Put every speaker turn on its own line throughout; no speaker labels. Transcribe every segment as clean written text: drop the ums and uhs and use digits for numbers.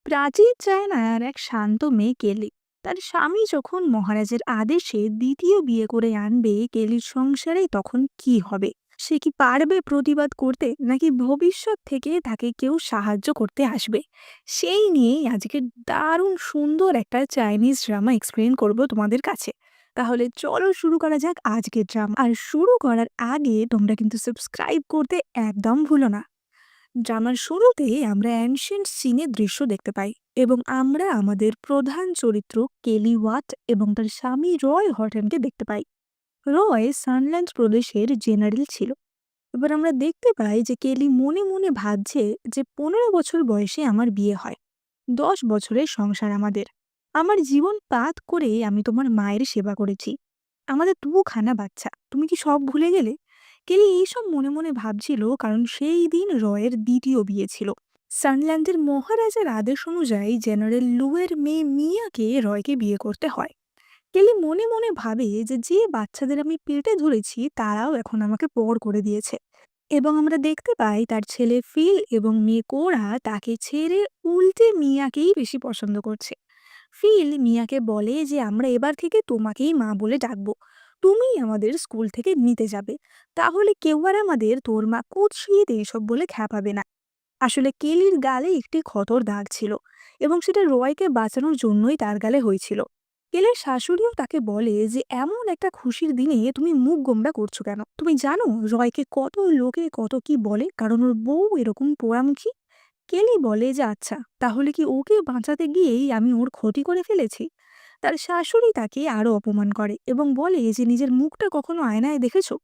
প্রাচীন চায়নার এক শান্ত মেয়ে কেলি তার স্বামী যখন মহারাজের আদেশে দ্বিতীয় বিয়ে করে আনবে, কেলির সংসারে তখন কি হবে? সে কি পারবে প্রতিবাদ করতে, নাকি ভবিষ্যৎ থেকে তাকে কেউ সাহায্য করতে আসবে? সেই নিয়েই আজকে দারুণ সুন্দর একটা চাইনিজ ড্রামা এক্সপ্লেন করব তোমাদের কাছে। তাহলে চলো শুরু করা যাক আজকের ড্রামা। আর শুরু করার আগে তোমরা কিন্তু সাবস্ক্রাইব করতে একদম ভুলো না। ড্রামার শুরুতেই আমরা অ্যানশিয়েন্ট চীনের দৃশ্য দেখতে পাই এবং আমরা আমাদের প্রধান চরিত্র কেলি ওয়াট এবং তার স্বামী রয় হটনকে দেখতে পাই। রয় সানল্যান্ড প্রদেশের জেনারেল ছিল। এবার আমরা দেখতে পাই যে কেলি মনে মনে ভাবছে যে 15 বছর বয়সে আমার বিয়ে হয়, 10 বছরের সংসার আমাদের, আমার জীবন পাত করে আমি তোমার মায়ের সেবা করেছি, আমাদের দুখানা বাচ্চা, তুমি কি সব ভুলে গেলে? কেলি এইসব মনে মনে ভাবছিল কারণ সেই দিন রয়ের দ্বিতীয় বিয়ে ছিল। সানল্যান্ডের মহারাজার আদেশ অনুযায়ী জেনারেল লুয়ের মেয়ে মিয়াকে রয়কে বিয়ে করতে হয়। কেলি মনে মনে ভাবে যে যে বাচ্চাদের আমি পেটে ধরেছি তারাও এখন আমাকে পর করে দিয়েছে। এবং আমরা দেখতে পাই তার ছেলে ফিল এবং মেয়ে কোরা তাকে ছেড়ে উল্টে মিয়াকেই বেশি পছন্দ করছে। ফিল মিয়াকে বলে যে আমরা এবার থেকে তোমাকেই মা বলে ডাকবো, তুমিই আমাদের স্কুল থেকে নিতে যাবে, তাহলে কেউ আর আমাদের তোর মা কুৎসিত এইসব বলে খ্যাপাবে না। আসলে কেলির গালে একটি ক্ষতর দাগ ছিল এবং সেটা রয়কে বাঁচানোর জন্যই তার গালে হয়েছিল। কেলের শাশুড়িও তাকে বলে যে এমন একটা খুশির দিনে তুমি মুখ গোমড়া করছো কেন? তুমি জানো রয়কে কত লোকে কত কি বলে কারণ ওর বউ এরকম পোড়ামুখী। কেলি বলে যে আচ্ছা, তাহলে কি ওকে বাঁচাতে গিয়েই আমি ওর ক্ষতি করে ফেলেছি? তার শাশুড়ি তাকে আরো অপমান করে এবং বলে যে নিজের মুখটা কখনো আয়নায় দেখেছো?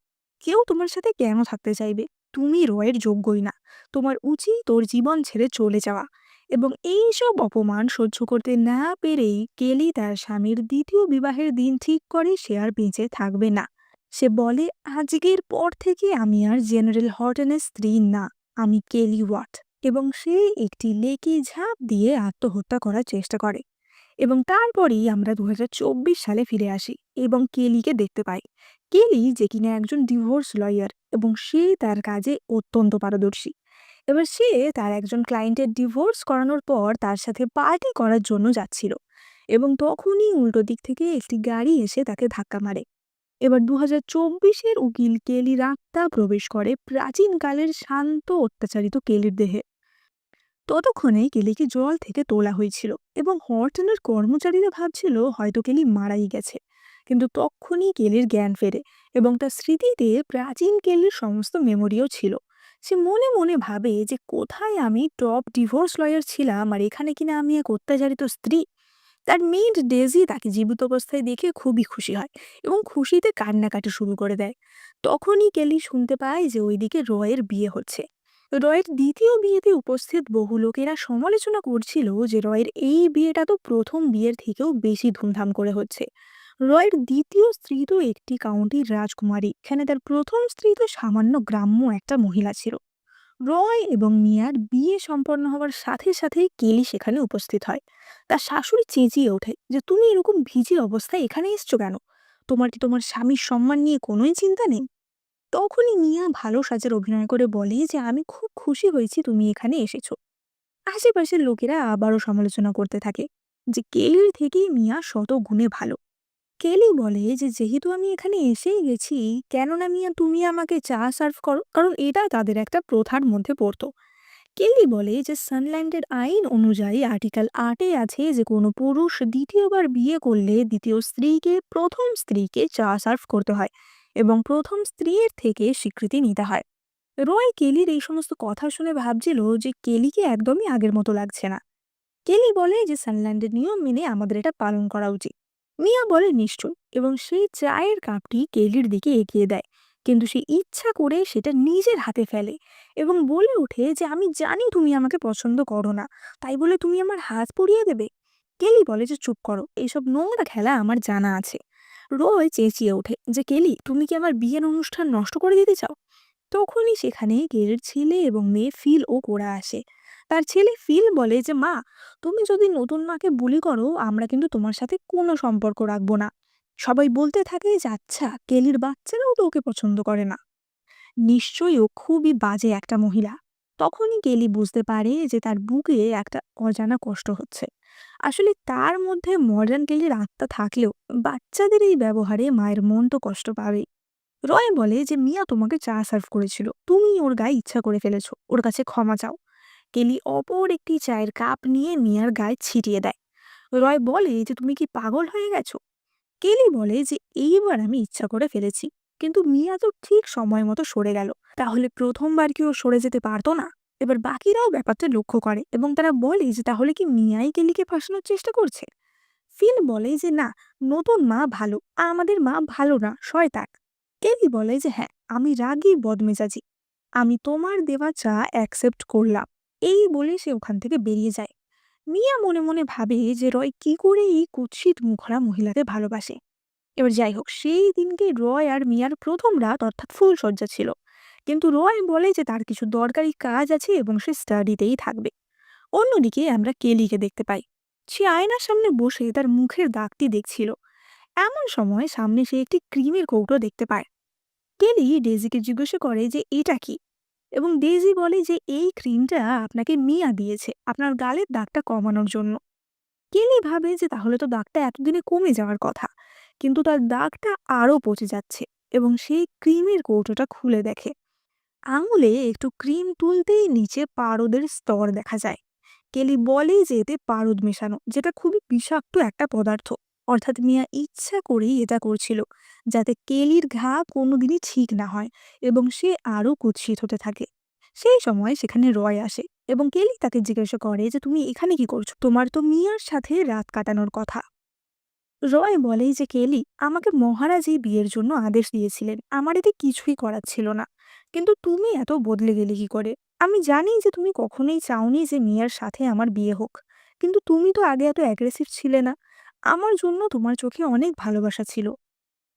কেউ তোমার সাথে কেন থাকতে চাইবে? তুমি রয়ের যোগ্যই না, তোমার উচিত তোর জীবন ছেড়ে চলে যাওয়া। এবং এইসব অপমান সহ্য করতে না পেরেই কেলি তার স্বামীর দ্বিতীয় বিবাহের দিন ঠিক করে সে আর বেঁচে থাকবে না। সে বলে আজকের পর থেকে আমি আর জেনারেল হটনের স্ত্রী না, আমি কেলি ওয়াট। এবং সে একটি লেকে ঝাঁপ দিয়ে আত্মহত্যা করার চেষ্টা করে। এবং তারপরেই আমরা 2024 সালে ফিরে আসি এবং কেলিকে দেখতে পাই। কেলি যে কিনা একজন ডিভোর্স লয়ার এবং সে তার কাজে অত্যন্ত পারদর্শী। এবার সে তার একজন ক্লায়েন্টের ডিভোর্স করানোর পর তার সাথে পার্টি করার জন্য যাচ্ছিল এবং তখনই উল্টো দিক থেকে একটি গাড়ি এসে তাকে ধাক্কা মারে। এবার 2024-এর উকিল কেলি রাত্তা প্রবেশ করে প্রাচীনকালের শান্ত অত্যাচারিত কেলির দেহে। ততক্ষণে কেলিকে জল থেকে তোলা হয়েছিল এবং হর্টনের কর্মচারীরা ভাবছিল হয়তো কেলি মারাই গেছে। কিন্তু তখনই কেলির জ্ঞান ফেরে এবং তার স্মৃতিতে প্রাচীন কেলির সমস্ত মেমোরিও ছিল। সে মনে মনে ভাবে যে কোথায় আমি টপ ডিভোর্স লয়ার ছিলাম আর এখানে কিনা আমি এক অত্যাচারিত স্ত্রী। তার মেড ডেজি তাকে জীবিত অবস্থায় দেখে খুবই খুশি হয় এবং খুশিতে কান্নাকাটি শুরু করে দেয়। তখনই কেলি শুনতে পায় যে ওইদিকে রয়ের বিয়ে হচ্ছে। রয়ের দ্বিতীয় বিয়েতে উপস্থিত বহু লোকেরা সমালোচনা করছিল যে রয়ের এই বিয়েটা তো প্রথম বিয়ের থেকেও বেশি ধুমধাম করে হচ্ছে। রয়ের দ্বিতীয় স্ত্রী তো একটি কাউন্টির রাজকুমারী, এখানে তার প্রথম স্ত্রী তো সামান্য গ্রাম্য একটা মহিলা ছিল। রয় এবং মিয়ার বিয়ে সম্পন্ন হওয়ার সাথে সাথেই কেলি সেখানে উপস্থিত হয়। তার শাশুড়ি চেঁচিয়ে ওঠে যে তুমি এরকম ভিজে অবস্থায় এখানে এসছো কেন? তোমার কি তোমার স্বামীর সম্মান নিয়ে কোনোই চিন্তা নেই? তখনই মিয়া ভালো সাজের অভিনয় করে বলে যে আমি খুব খুশি হয়েছি তুমি এখানে এসেছো। আশেপাশের লোকেরা আবারও সমালোচনা করতে থাকে যে কেলির থেকেই মিয়া শত গুণে ভালো। কেলি বলে যে যেহেতু আমি এখানে এসেই গেছি, কেননা মিয়া তুমি আমাকে চা সার্ভ করো, কারণ এটা তাদের একটা প্রথার মধ্যে পড়তো। কেলি বলে যে সানল্যান্ডের আইন অনুযায়ী আর্টিকেল 8-এ আছে যে কোনো পুরুষ দ্বিতীয়বার বিয়ে করলে দ্বিতীয় স্ত্রীকে প্রথম স্ত্রীকে চা সার্ভ করতে হয় এবং প্রথম স্ত্রীর থেকে স্বীকৃতি নিতে হয়। রয় কেলির এই সমস্ত কথা শুনে ভাবছিল যে কেলিকে একদমই আগের মতো লাগছে না। কেলি বলে যে সানল্যান্ডের নিয়ম মেনে আমাদের এটা পালন করা উচিত। মিয়া বলে নিশ্চয় এবং সেই চায়ের কাপটি কেলির দিকে এগিয়ে দেয়, কিন্তু সে ইচ্ছা করে সেটা নিজের হাতে ফেলে এবং বলে ওঠে যে আমি জানি তুমি আমাকে পছন্দ করো না, তাই বলে তুমি আমার হাত পুড়িয়ে দেবে? কেলি বলে যে চুপ করো, এইসব নোংরা খেলা আমার জানা আছে। রয় চেঁচিয়ে ওঠে যে কেলি তুমি কি আমার বিয়ের অনুষ্ঠান নষ্ট করে দিতে চাও? তখনই সেখানে কেলির ছেলে এবং মেয়ে ফিল ও কোরা আসে। তার ছেলে ফিল বলে যে মা, তুমি যদি নতুন মাকে বুলি করো আমরা কিন্তু তোমার সাথে কোনো সম্পর্ক রাখবো না। সবাই বলতে থাকে যে আচ্ছা, কেলির বাচ্চারাও তো ওকে পছন্দ করে না, নিশ্চয়ই ও খুবই বাজে একটা মহিলা। তখনই কেলি বুঝতে পারে যে তার বুকে একটা অজানা কষ্ট হচ্ছে। আসলে তার মধ্যে মডার্ন কেলির আত্মা থাকলেও বাচ্চাদের এই ব্যবহারে মায়ের মন তো কষ্ট পাবে। রয় বলে যে মিয়া তোমাকে চা সার্ভ করেছিল, তুমি ওর গায়ে ইচ্ছা করে ফেলেছো, ওর কাছে ক্ষমা চাও। কেলি অপর একটি চায়ের কাপ নিয়ে মিয়ার গায়ে ছিটিয়ে দেয়। রয় বলে যে তুমি কি পাগল হয়ে গেছো? কেলি বলে যে এইবার আমি ইচ্ছা করে ফেলেছি, কিন্তু মিয়া তো ঠিক সময় মতো সরে গেল। তাহলে প্রথমবার কি ও সরে যেতে পারতো না? এবার বাকিরাও ব্যাপারটা লক্ষ্য করে এবং তারা বলে যে তাহলে কি মিয়াই কেলিকে ফাঁসানোর চেষ্টা করছে। ফিল বলে যে না, নতুন মা ভালো, আমাদের মা ভালো না, শয়তান। কেলি বলে যে হ্যাঁ, আমি রাগী বদমেজাজি, আমি তোমার দেওয়া চা অ্যাকসেপ্ট করলাম। এই বলে সে ওখান থেকে বেরিয়ে যায়। মিয়া মনে মনে ভাবে যে রয় কি করে এই কুৎসিত মুখরা মহিলাকে ভালোবাসে। এবার যাই হোক, সেই দিনকে রয় আর মিয়ার প্রথম রাত অর্থাৎ ফুল সজ্জা ছিল। কিন্তু রয় বলে যে তার কিছু দরকারি কাজ আছে এবং সে স্টাডিতেই থাকবে। অন্যদিকে আমরা কেলিকে দেখতে পাই। সে আয়নার সামনে বসে তার মুখের দাগটি দেখছিল। এমন সময় সামনে সে একটি ক্রিমের কৌটো দেখতে পায়। কেলি ডেজিকে জিজ্ঞাসা করে যে এটা কি, এবং ডেজি বলে যে এই ক্রিমটা আপনাকে মিয়া দিয়েছে আপনার গালের দাগটা কমানোর জন্য। কেলি ভাবে যে তাহলে তো দাগটা এতদিনে কমে যাওয়ার কথা, কিন্তু তার দাগটা আরো পচে যাচ্ছে। এবং সেই ক্রিমের কৌটোটা খুলে দেখে আঙুলে একটু ক্রিম তুলতেই নিচে পারদের স্তর দেখা যায়। কেলি বলে যে এতে পারদ মেশানো, যেটা খুবই বিষাক্ত একটা পদার্থ। অর্থাৎ মিয়া ইচ্ছা করেই এটা করছিল, যাতে কেলির ঘা কোনোদিনই ঠিক না হয় এবং সে আরো কুৎসিত হতে থাকে। সেই সময় সেখানে রয় আসে এবং কেলি তাকে জিজ্ঞাসা করে যে তুমি এখানে কি করছো, তোমার তো মিয়ার সাথে রাত কাটানোর কথা। রয় বলে যে কেলি, আমাকে মহারাজ এই বিয়ের জন্য আদেশ দিয়েছিলেন, আমার এতে কিছুই করার ছিল না। কিন্তু তুমি এত বদলে গেলে কি করে? আমি জানি যে তুমি কখনোই চাওনি যে মিয়ার সাথে আমার বিয়ে হোক, কিন্তু তুমি তো আগে এত অ্যাগ্রেসিভ ছিলে না। আমার জন্য তোমার চোখে অনেক ভালোবাসা ছিল।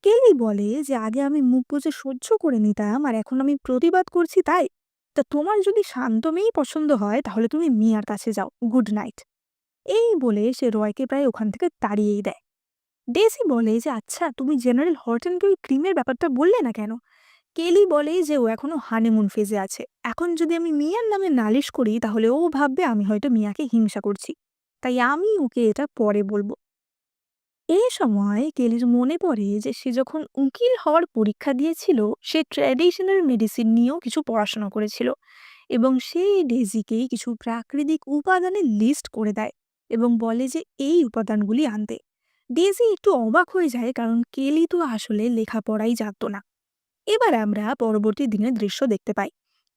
কেলি বলে যে আগে আমি মুখ বুজে সহ্য করে নিতাম, আর এখন আমি প্রতিবাদ করছি তাই? তা তোমার যদি শান্ত মেয়েই পছন্দ হয় তাহলে তুমি মিয়ার কাছে যাও, গুড নাইট। এই বলে সে রয়কে প্রায় ওখান থেকে তাড়িয়েই দেয়। ডেসি বলে যে আচ্ছা, তুমি জেনারেল হর্টনকে ওই ক্রিমের ব্যাপারটা বললে না কেন? কেলি বলে যে ও এখনো হানিমুন ফেজে আছে, এখন যদি আমি মিয়ার নামে নালিশ করি তাহলে ও ভাববে আমি হয়তো মিয়াকে হিংসা করছি, তাই আমি ওকে এটা পরে বলবো। এই সময় কেলির মনে পড়ে যে সে যখন উকিল হওয়ার পরীক্ষা দিয়েছিল, সে ট্র্যাডিশনাল মেডিসিন নিয়েও কিছু পড়াশোনা করেছিল এবং সে ডেজিকেই কিছু প্রাকৃতিক উপাদানের লিস্ট করে দেয় এবং বলে যে এই উপাদানগুলি আনতে। ডেজি একটু অবাক হয়ে যায়, কারণ কেলি তো আসলে লেখাপড়াই জানতো না। এবার আমরা পরবর্তী দিনের দৃশ্য দেখতে পাই।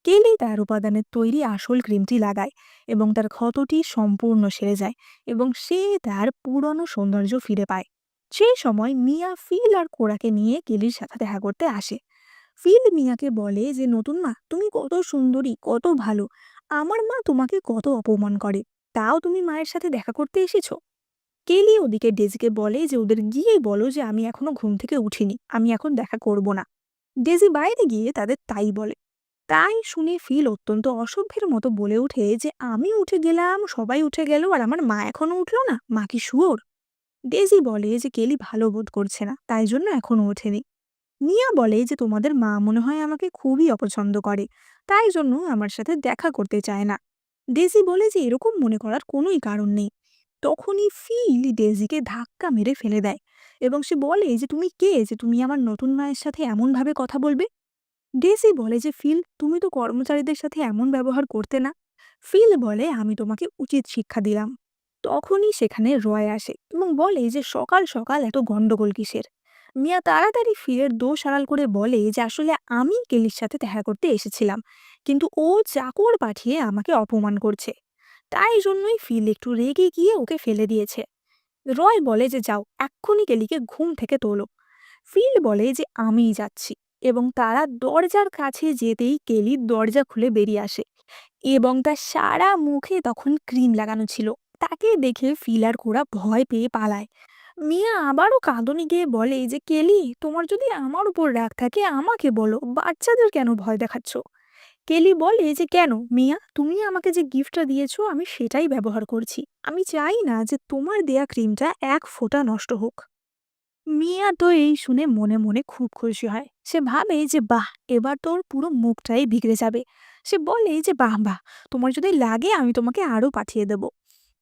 কেলি তার উপাদানের তৈরি আসল ক্রিমটি লাগায় এবং তার ক্ষতটি সম্পূর্ণ সেরে যায় এবং সে তার পুরনো সৌন্দর্য ফিরে পায়। সেই সময় মিয়া ফিল আর কোরাকে নিয়ে কেলির সাথে দেখা করতে আসে। ফিল মিয়াকে বলে যে নতুন মা, তুমি কত সুন্দরী, কত ভালো, আমার মা তোমাকে কত অপমান করে, তাও তুমি মায়ের সাথে দেখা করতে এসেছো। কেলি ওদিকে ডেজিকে বলে যে ওদের গিয়ে বলো যে আমি এখনো ঘুম থেকে উঠিনি, আমি এখন দেখা করব না। ডেজি বাইরে গিয়ে তাদের তাই বলে। তাই শুনে ফিল অত্যন্ত অসভ্যের মতো বলে ওঠে যে আমি উঠে গেলাম, সবাই উঠে গেল, আর আমার মা এখনো উঠলো না, মা কি শুয়োর? ডেজি বলে যে কেলি ভালো বোধ করছে না, তাই জন্য এখনো ওঠেনি। মিয়া বলে যে তোমাদের মা মনে হয় আমাকে খুবই অপছন্দ করে, তাই জন্য আমার সাথে দেখা করতে চায় না। ডেজি বলে যে এরকম মনে করার কোনোই কারণ নেই। তখনই ফিল ডেজিকে ধাক্কা মেরে ফেলে দেয় এবং সে বলে যে তুমি কে যে তুমি আমার নতুন মায়ের সাথে এমনভাবে কথা বলবে? ডেজি বলে যে ফিল, তুমি তো কর্মচারীদের সাথে এমন ব্যবহার করতে না। ফিল বলে আমি তোমাকে উচিত শিক্ষা দিলাম। তখনই সেখানে রয় আসে এবং বলে যে সকাল সকাল এত গন্ডগোল কিসের? মিয়া তাড়াতাড়ি ফিলের দোষ আড়াল করে বলে যে আসলে আমি কেলির সাথে দেখা করতে এসেছিলাম, কিন্তু ও চাকর পাঠিয়ে আমাকে অপমান করছে, তাই জন্যই ফিল একটু রেগে গিয়ে ওকে ফেলে দিয়েছে। রয় বলে যে যাও, এক্ষুনি কেলিকে ঘুম থেকে তোলো। ফিল বলে যে আমিই যাচ্ছি, এবং তারা দরজার কাছে যেতেই কেলি দরজা খুলে বেরিয়ে আসে এবং তার সারা মুখে তখন ক্রিম লাগানো ছিল। তাকে দেখে ফিল আর কোরা ভয় পেয়ে পালায়। মিয়া আবারও কাঁদনে গিয়ে বলে যে কেলি, তোমার যদি আমার উপর রাগ থাকে আমাকে বলো, বাচ্চাদের কেন ভয় দেখাচ্ছ? কেলি বলে যে কেন মিয়া, তুমি আমাকে যে গিফটটা দিয়েছো আমি সেটাই ব্যবহার করছি, আমি চাই না যে তোমার দেয়া ক্রিমটা এক ফোঁটা নষ্ট হোক। মিয়া তো এই শুনে মনে মনে খুব খুশি হয়। সে ভাবে যে বাহ, এবার তোর পুরো মুখটাই বিগড়ে যাবে। সে বলে যে বাহ বাহ, তোমার যদি লাগে আমি তোমাকে আরো পাঠিয়ে দেব।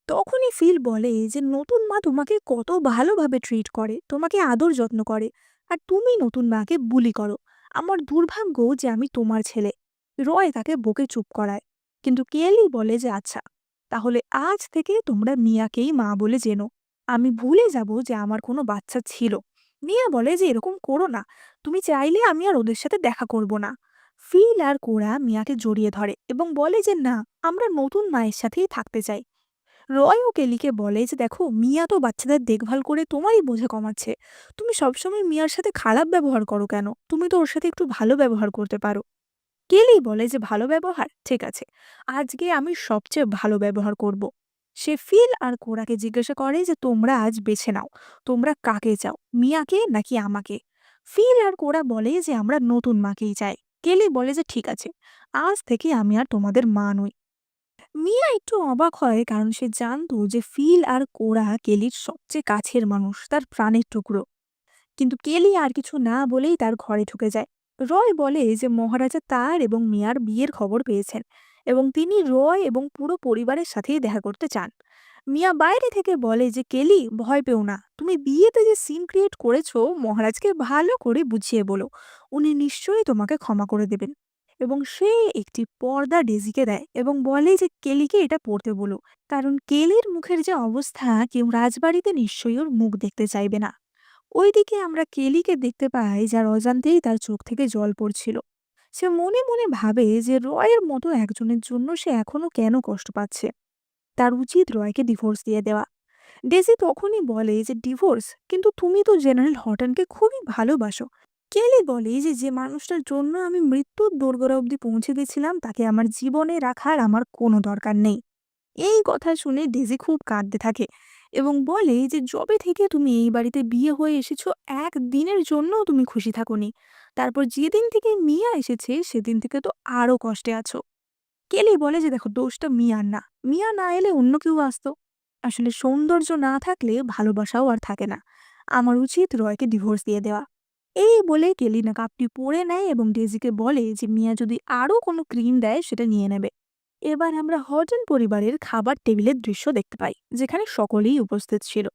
তখনই ফিল বলে যে নতুন মা তোমাকে কত ভালোভাবে ট্রিট করে, তোমাকে আদর যত্ন করে, আর তুমি নতুন মাকে বুলি করো। আমার দুর্ভাগ্য যে আমি তোমার ছেলে। রয় তাকে বকে চুপ করায়। কিন্তু কেলি বলে যে আচ্ছা, তাহলে আজ থেকে তোমরা মিয়াকেই মা বলে জেনো। আমি ভুলে যাব যে আমার কোনো বাচ্চা ছিল। মিয়া বলে যে এরকম করো না, তুমি চাইলে আমি আর ওদের সাথে দেখা করব না। ফিল আর কোরা মিয়াকে জড়িয়ে ধরে এবং বলে যে না, আমরা নতুন মায়ের সাথেই থাকতে চাই। রয় ও কেলিকে বলে যে দেখো, মিয়া তো বাচ্চাদের দেখভাল করে তোমারই বোঝা কমাচ্ছে। তুমি সবসময় মিয়ার সাথে খারাপ ব্যবহার করো কেন? তুমি তো ওর সাথে একটু ভালো ব্যবহার করতে পারো। কেলি বলে যে ভালো ব্যবহার ঠিক আছে, আজকে আমি সবচেয়ে ভালো ব্যবহার করব। সে ফিল আর কোরাকে জিজ্ঞাসা করে যে তোমরা আজ বেছে নাও, তোমরা কাকে চাও, মিয়াকে নাকি আমাকে? ফিল আর কোরা বলে যে আমরা নতুন মাকেই চাই। কেলি বলে যে ঠিক আছে, আজ থেকে আমি আর তোমাদের মা নই। মিয়া একটু অবাক হয়, কারণ সে জানতো যে ফিল আর কোরা কেলির সবচেয়ে কাছের মানুষ, তার প্রাণের টুকরো। কিন্তু কেলি আর কিছু না বলেই তার ঘরে ঢুকে যায়। রয় বলে যে মহারাজা তার এবং মিয়ার বিয়ের খবর পেয়েছেন এবং তিনি রয় এবং পুরো পরিবারের সাথেই দেখা করতে চান। মিয়া বাইরে থেকে বলে যে কেলি, ভয় পেও না, তুমি বিয়েতে যে সিন ক্রিয়েট করেছো মহারাজকে ভালো করে বুঝিয়ে বলো, উনি নিশ্চয়ই তোমাকে ক্ষমা করে দেবেন। এবং সে একটি পর্দা ডেজিকে দেয় এবং বলে যে কেলিকে এটা পড়তে বলো, কারণ কেলির মুখের যে অবস্থা, কেউ রাজবাড়িতে নিশ্চয়ই ওর মুখ দেখতে চাইবে না। ওইদিকে আমরা কেলিকে দেখতে পাই, যার অজান্তেই তার চোখ থেকে জল পড়ছিল। সে মনে মনে ভাবে যে রয়ের মতো একজনের জন্য সে এখনো কেন কষ্ট পাচ্ছে। তার উচিত রয়কে ডিভোর্স দিয়ে দেওয়া। ডেজি তখনই বলে যে ডিভোর্স? কিন্তু তুমি তো জেনারেল হটনকে খুবই ভালোবাসো। কেলি বলে যে যে মানুষটার জন্য আমি মৃত্যুর দোরগোড়া অবধি পৌঁছে গেছিলাম তাকে আমার জীবনে রাখার আমার কোনো দরকার নেই। এই কথা শুনে ডেজি খুব কাঁদতে থাকে এবং বলে যে যবে থেকে তুমি এই বাড়িতে বিয়ে হয়ে এসেছো, একদিনের জন্য তুমি খুশি থাকোনি। তারপর যেদিন থেকে মিয়া এসেছে সেদিন থেকে তো আরো কষ্টে আছো। কেলি বলে যে দেখো, দোষটা মিয়ার না, মিয়া না এলে অন্য কেউ আসতো। আসলে সৌন্দর্য না থাকলে ভালোবাসাও আর থাকে না। আমার উচিত রয়কে ডিভোর্স দিয়ে দেওয়া। এই বলে কেলি না কাপটি পরে নেয় এবং ডেজিকে বলে যে মিয়া যদি আরো কোনো ক্রিম দেয় সেটা নিয়ে নেবে। এবার আমরা হটন পরিবারের খাবার টেবিলের দৃশ্য দেখতে পাই, যেখানে সকলেই উপস্থিত ছিল।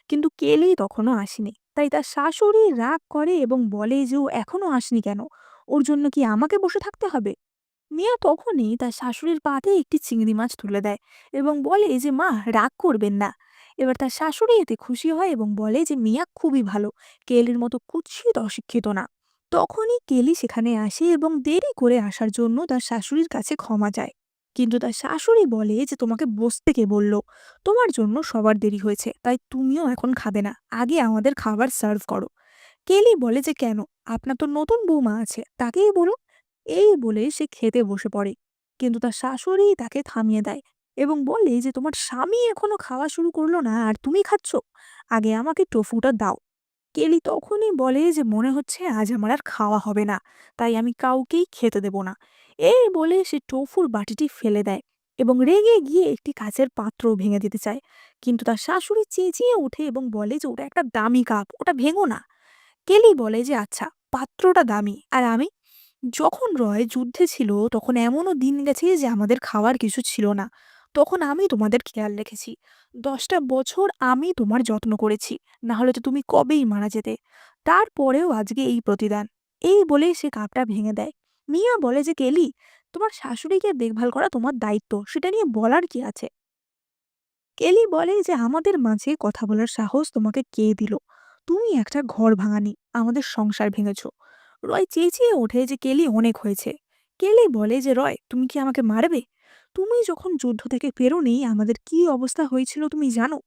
কিন্তু কেলি তখনও আসেনি, তাই তার শাশুড়ি রাগ করে এবং বলে যে ও এখনো আসেনি কেন, ওর জন্য কি আমাকে বসে থাকতে হবে? মিয়া তখনই তার শাশুড়ির পাতে একটি চিংড়ি মাছ তুলে দেয় এবং বলে যে মা, রাগ করবেন না। এবার তার শাশুড়ি এতে খুশি হয় এবং বলে যে মিয়া খুবই ভালো, কেলির মতো কুৎসিত অশিক্ষিত না। তখনই কেলি সেখানে আসে এবং দেরি করে আসার জন্য তার শাশুড়ির কাছে ক্ষমা চায়। কিন্তু তার শাশুড়ি বলে যে তোমাকে বসতে কে বলল, তোমার জন্য সবার দেরি হয়েছে, তাই তুমিও এখন খাবে না, আগে আমাদের খাবার সার্ভ করো। কেলি বলে যে কেন, আপনার তো নতুন বৌমা আছে, তাকেই বলুন। এই বলে সে খেতে বসে পড়ে। কিন্তু তার শাশুড়ি তাকে থামিয়ে দেয় এবং বলে যে তোমার স্বামী এখনো খাওয়া শুরু করলো না আর তুমি খাচ্ছ, আগে আমাকে টোফুটা দাও। কেলি তখনই বলে যে মনে হচ্ছে আজ আমার আর খাওয়া হবে না, তাই আমি কাউকেই খেতে দেব না। এই বলে সে টোফুর বাটিটি ফেলে দেয় এবং রেগে গিয়ে একটি কাচের পাত্রও ভেঙে দিতে চায়। কিন্তু তার শাশুড়ি চেঁচিয়ে ওঠে এবং বলে যে ওটা একটা দামি কাপ, ওটা ভেঙো না। কেলি বলে যে আচ্ছা, পাত্রটা দামি আর আমি? যখন রয় যুদ্ধে ছিল তখন এমনও দিন গেছে যে আমাদের খাওয়ার কিছু ছিল না, তখন আমি তোমাদের খেয়াল রেখেছি। 10টা বছর আমি তোমার যত্ন করেছি, না হলে তো তুমি কবেই মারা যেতে। তারপরেও আজকে এই প্রতিদান। এই বলেই সে কাপটা ভেঙে দেয়। মিয়া বলে যে কেলি, তোমার শাশুড়িকে দেখভাল করা তোমার দায়িত্ব, সেটা নিয়ে বলার কি আছে? কেলি বলে যে আমাদের মাঝে কথা বলার সাহস তোমাকে কে দিল? তুমি একটা ঘর ভাঙানি, আমাদের সংসার ভেঙেছো। রয় চেঁচিয়ে ওঠে যে কেলি, অনেক হয়েছে। কেলি বলে যে রয়, তুমি কি আমাকে মারবে? তুমি যখন যুদ্ধ থেকে ফেরোনি আমাদের কি অবস্থা হয়েছিল তুমি জানো?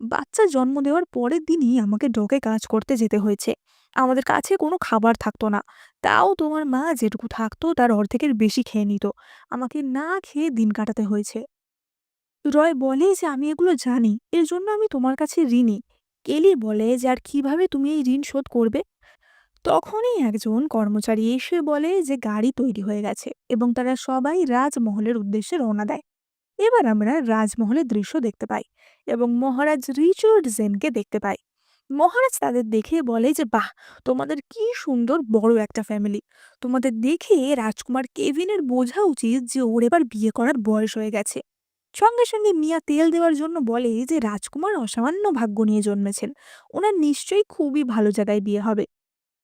বাচ্চা জন্ম দেওয়ার পরের দিনই আমাকে ডকে কাজ করতে যেতে হয়েছে। আমাদের কাছে কোনো খাবার থাকতো না, তাও তোমার মা যেটুকু থাকতো তার অর্ধেকের বেশি খেয়ে নিত। আমাকে না খেয়ে দিন কাটাতে হয়েছে। রয় বলে যে আমি এগুলো জানি, এর জন্য আমি তোমার কাছে ঋণী। কেলি বলে যে আর কিভাবে তুমি এই ঋণ শোধ করবে? তখনই একজন কর্মচারী এসে বলে যে গাড়ি তৈরি হয়ে গেছে এবং তারা সবাই রাজমহলের উদ্দেশ্যে রওনা দেয়। এবার আমরা রাজমহলের দৃশ্য দেখতে পাই এবং মহারাজ রিচার্ড জেনকে দেখতে পাই। মহারাজ তাদের দেখে বলে যে বাহ, তোমাদের কি সুন্দর বড় একটা ফ্যামিলি। তোমাদের দেখে রাজকুমার কেভিনের বোঝা উচিত যে ওর এবার বিয়ে করার বয়স হয়ে গেছে। সঙ্গে সঙ্গে মিয়া তেল দেওয়ার জন্য বলে যে রাজকুমার অসামান্য ভাগ্য নিয়ে জন্মেছেন, ওনার নিশ্চয়ই খুবই ভালো জায়গায় বিয়ে হবে।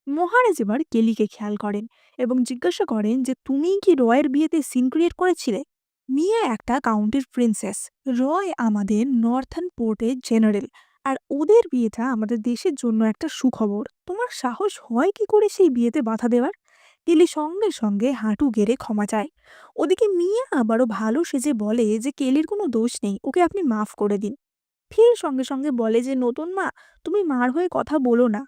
মহারাজ এবার কেলিকে খেয়াল করেন এবং জিজ্ঞাসা করেন যে তুমি কি রয়ের বিয়েতে সিন ক্রিয়েট করেছিলে? মিয়া একটা কাউন্টির প্রিন্সেস, রয় আমাদের নর্থার্ন পোর্টের জেনারেল, আর ওদের বিয়েটা আমাদের দেশের জন্য একটা সুখবর। তোমার সাহস হয় কি করে সেই বিয়েতে বাধা দেওয়ার? কেলি সঙ্গে সঙ্গে হাঁটু গেড়ে ক্ষমা চায়। ওদিকে মিয়া আবারও ভালো সেজে বলে যে কেলির কোনো দোষ নেই, ওকে আপনি মাফ করে দিন। ফির সঙ্গে সঙ্গে বলে যে নতুন মা, তুমি মার হয়ে কথা বলো না।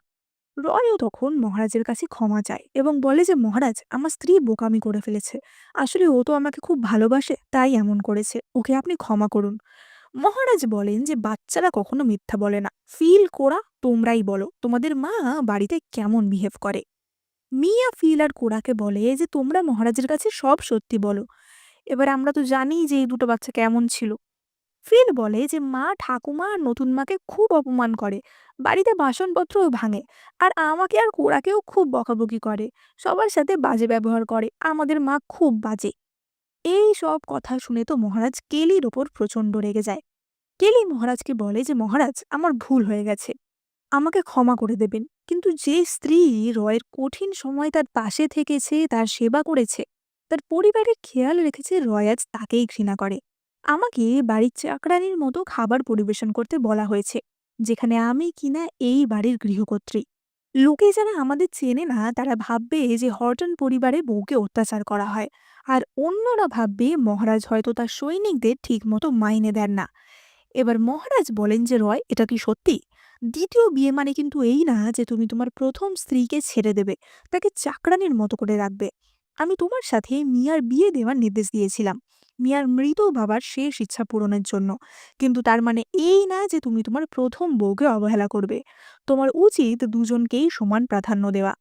রয়ও তখন মহারাজের কাছে ক্ষমা চায় এবং বলে যে মহারাজ, আমার স্ত্রী বোকামি করে ফেলেছে, আসলে ও তো আমাকে খুব ভালোবাসে তাই এমন করেছে, ওকে আপনি ক্ষমা করুন। মহারাজ বলেন যে বাচ্চারা কখনো মিথ্যা বলে না, ফিল কোরা তোমরাই বলো তোমাদের মা বাড়িতে কেমন বিহেভ করে। মিয়া ফিল আর কোরাকে বলে যে তোমরা মহারাজের কাছে সব সত্যি বলো। এবার আমরা তো জানি যে এই দুটো বাচ্চা কেমন ছিল। ফিল বলে যে মা ঠাকুমা আর নতুন মাকে খুব অপমান করে, বাড়িতে বাসনপত্রও ভাঙে, আর আমাকে আর কোরাকেও খুব বকাবকি করে, সবার সাথে বাজে ব্যবহার করে, আমাদের মা খুব বাজে। এই সব কথা শুনে তো মহারাজ কেলির ওপর প্রচন্ড রেগে যায়। কেলি মহারাজকে বলে যে মহারাজ, আমার ভুল হয়ে গেছে, আমাকে ক্ষমা করে দেবেন, কিন্তু যে স্ত্রী রয়ের কঠিন সময় তার পাশে থেকেছে, তার সেবা করেছে, তার পরিবারের খেয়াল রেখেছে, রয় আজ তাকেই ঘৃণা করে। আমাকে বাড়ির চাকরানির মতো খাবার পরিবেশন করতে বলা হয়েছে, যেখানে আমি কিনা এই বাড়ির গৃহকর্ত্রী। লোকে যারা আমাদের চেনে না তারা ভাববে যে হর্টন পরিবারে বউকে অত্যাচার করা হয়, আর অন্যরা ভাববে মহারাজ হয়তো তার সৈনিকদের ঠিক মতো মাইনে দেন না। এবার মহারাজ বলেন যে রয়, এটা কি সত্যি? দ্বিতীয় বিয়ে মানে কিন্তু এই না যে তুমি তোমার প্রথম স্ত্রীকে ছেড়ে দেবে, তাকে চাকরানির মতো করে রাখবে। আমি তোমার সাথে মিয়ার বিয়ে দেওয়ার নির্দেশ দিয়েছিলাম, মিয়ার মৃত বাবার শেষ ইচ্ছা পূরণের জন্য, কিন্তু তার মানে এই না যে তুমি তোমার প্রথম বউকে অবহেলা করবে। তোমার উচিত দুজনকেই সমান প্রাধান্য দেওয়া।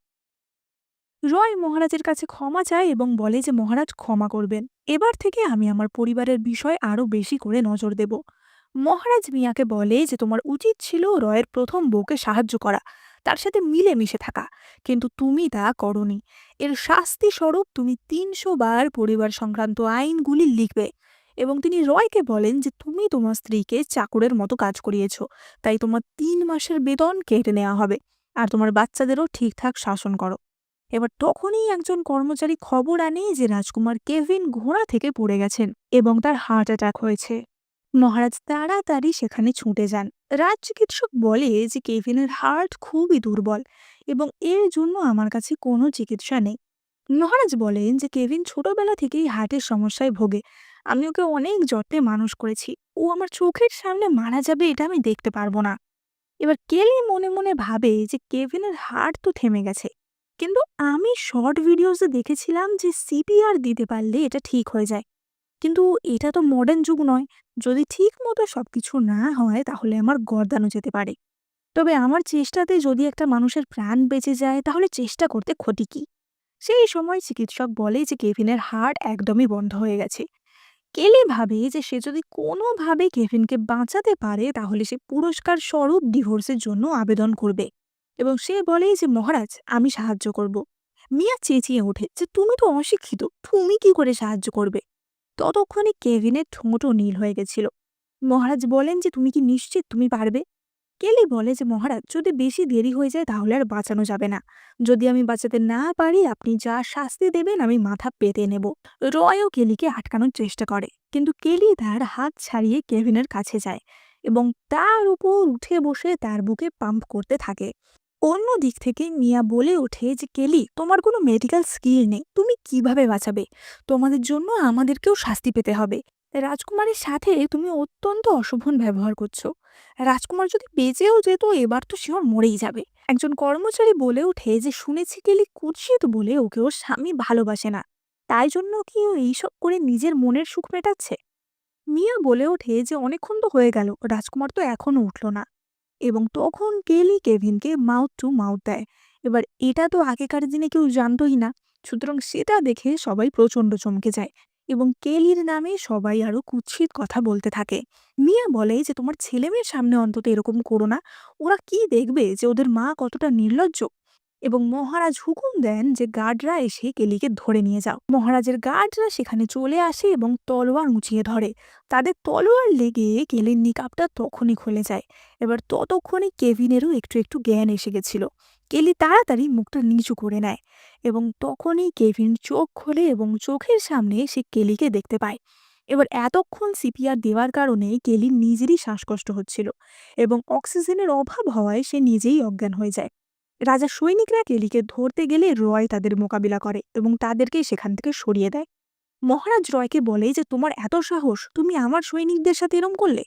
রয় মহারাজের কাছে ক্ষমা চায় এবং বলে যে মহারাজ ক্ষমা করবেন, এবার থেকে আমি আমার পরিবারের বিষয় আরো বেশি করে নজর দেব। মহারাজ মিয়াকে বলে যে তোমার উচিত ছিল রয়ের প্রথম বউকে সাহায্য করা, তার সাথে মিলেমিশে থাকা, কিন্তু তুমি তা করনি। এর শাস্তি স্বরূপ তুমি ৩০০ বার পরিবার সংক্রান্ত আইনগুলি লিখবে। এবং তিনি রয়কে বলেন যে তুমি তোমার স্ত্রীকে চাকরের মতো কাজ করিয়েছ, তাই তোমার ৩ মাসের বেতন কেটে নেওয়া হবে, আর তোমার বাচ্চাদেরও ঠিকঠাক শাসন করো। এবার তখনই একজন কর্মচারী খবর আনে যে রাজকুমার কেভিন ঘোড়া থেকে পড়ে গেছেন এবং তার হার্ট অ্যাটাক হয়েছে। মহারাজ তাড়াতাড়ি সেখানে ছুটে যান। রাজ চিকিৎসক বলে যে কেভিনের হার্ট খুবই দুর্বল এবং এর জন্য আমার কাছে কোনো চিকিৎসা নেই। মহারাজ বলেন যে কেভিন ছোটবেলা থেকেই হার্টের সমস্যায় ভোগে, আমি ওকে অনেক যত্নে মানুষ করেছি, ও আমার চোখের সামনে মারা যাবে এটা আমি দেখতে পারবো না। এবার কেলি মনে মনে ভাবে যে কেভিনের হার্ট তো থেমে গেছে, কিন্তু আমি শর্ট ভিডিওসে দেখেছিলাম যে সিপিআর দিতে পারলে এটা ঠিক হয়ে যায়। কিন্তু এটা তো মডার্ন যুগ নয়, যদি ঠিক মতো সবকিছু না হয় তাহলে আমার গর্দানো যেতে পারে। তবে আমার চেষ্টাতে যদি একটা মানুষের প্রাণ বেঁচে যায় তাহলে চেষ্টা করতে ক্ষতি কি? সেই সময় চিকিৎসক বলে যে কেভিনের হার্ট একদমই বন্ধ হয়ে গেছে। কেলি ভাবে যে সে যদি কোনোভাবে কেভিনকে বাঁচাতে পারে তাহলে সে পুরস্কার স্বরূপ ডিভোর্সের জন্য আবেদন করবে, এবং সে বলে যে মহারাজ আমি সাহায্য করব। মিয়া চেঁচিয়ে ওঠে যে তুমি তো অশিক্ষিত, তুমি কি করে সাহায্য করবে? ততক্ষণে কেভিনের ঠোঁটও নীল হয়ে গেছিল। মহারাজ বলেন যে তুমি কি নিশ্চিত তুমি পারবে? কেলি বলে যে মহারাজ যদি বেশি দেরি হয়ে যায় তাহলে আর বাঁচানো যাবে না, যদি আমি বাঁচাতে না পারি আপনি যা শাস্তি দেবেন আমি মাথা পেতে নেব। রয়ও কেলিকে আটকানোর চেষ্টা করে, কিন্তু কেলি তার হাত ছাড়িয়ে কেভিনের কাছে যায় এবং তার উপর উঠে বসে তার বুকে পাম্প করতে থাকে। অন্য দিক থেকে মিয়া বলে ওঠে যে কেলি, তোমার কোনো মেডিকেল স্কিল নেই, তুমি কিভাবে বাঁচাবে? তোমাদের জন্য আমাদেরকেও শাস্তি পেতে হবে। রাজকুমারের সাথে তুমি অত্যন্ত অশোভন ব্যবহার করছো, রাজকুমার যদি বেঁচেও যেত এবার তো শিওর মরেই যাবে। একজন কর্মচারী বলে ওঠে যে শুনেছি কেলি কুৎসিত বলে ওকে ওর স্বামী ভালোবাসে না, তাই জন্য কি ও এইসব করে নিজের মনের সুখ মেটাচ্ছে? মিয়া বলে ওঠে যে অনেকক্ষণ তো হয়ে গেল, রাজকুমার তো এখনো উঠল না। এবং তখন কেলি কেভিনকে মাউথ টু মাউথ দেয়। এবার এটা তো আগেকার দিনে কেউ জানতোই না, সুতরাং সেটা দেখে সবাই প্রচন্ড চমকে যায় এবং কেলির নামে সবাই আরো কুৎসিত কথা বলতে থাকে। মিয়া বলে যে তোমার ছেলে মেয়ের সামনে অন্তত এরকম করো না, ওরা কি দেখবে যে ওদের মা কতটা নির্লজ্জ। এবং মহারাজ হুকুম দেন যে গার্ডরা এসে কেলিকে ধরে নিয়ে যাও। মহারাজের গার্ডরা সেখানে চলে আসে এবং তলোয়ার উঁচিয়ে ধরে। তাদের তলোয়ার লেগে কেলির নিকাবটা তখনই খুলে যায়। এবার ততক্ষণে কেভিনেরও একটু একটু জ্ঞান এসে গেছিল। কেলি তাড়াতাড়ি মুখটা নিচু করে নেয় এবং তখনই কেভিন চোখ খোলে এবং চোখের সামনে সে কেলিকে দেখতে পায়। এবার এতক্ষণ সিপিআর দেওয়ার কারণে কেলির নিজেরই শ্বাসকষ্ট হচ্ছিল এবং অক্সিজেনের অভাব হওয়ায় সে নিজেই অজ্ঞান হয়ে যায়। রাজা সৈনিকরা কেলিকে ধরতে গেলে রয় তাদের মোকাবিলা করে এবং তাদেরকে সেখান থেকে সরিয়ে দেয়। মহারাজ রয়কে বলে যে তোমার এত সাহস, তুমি আমার সৈনিকদের সাথে এরম করলে।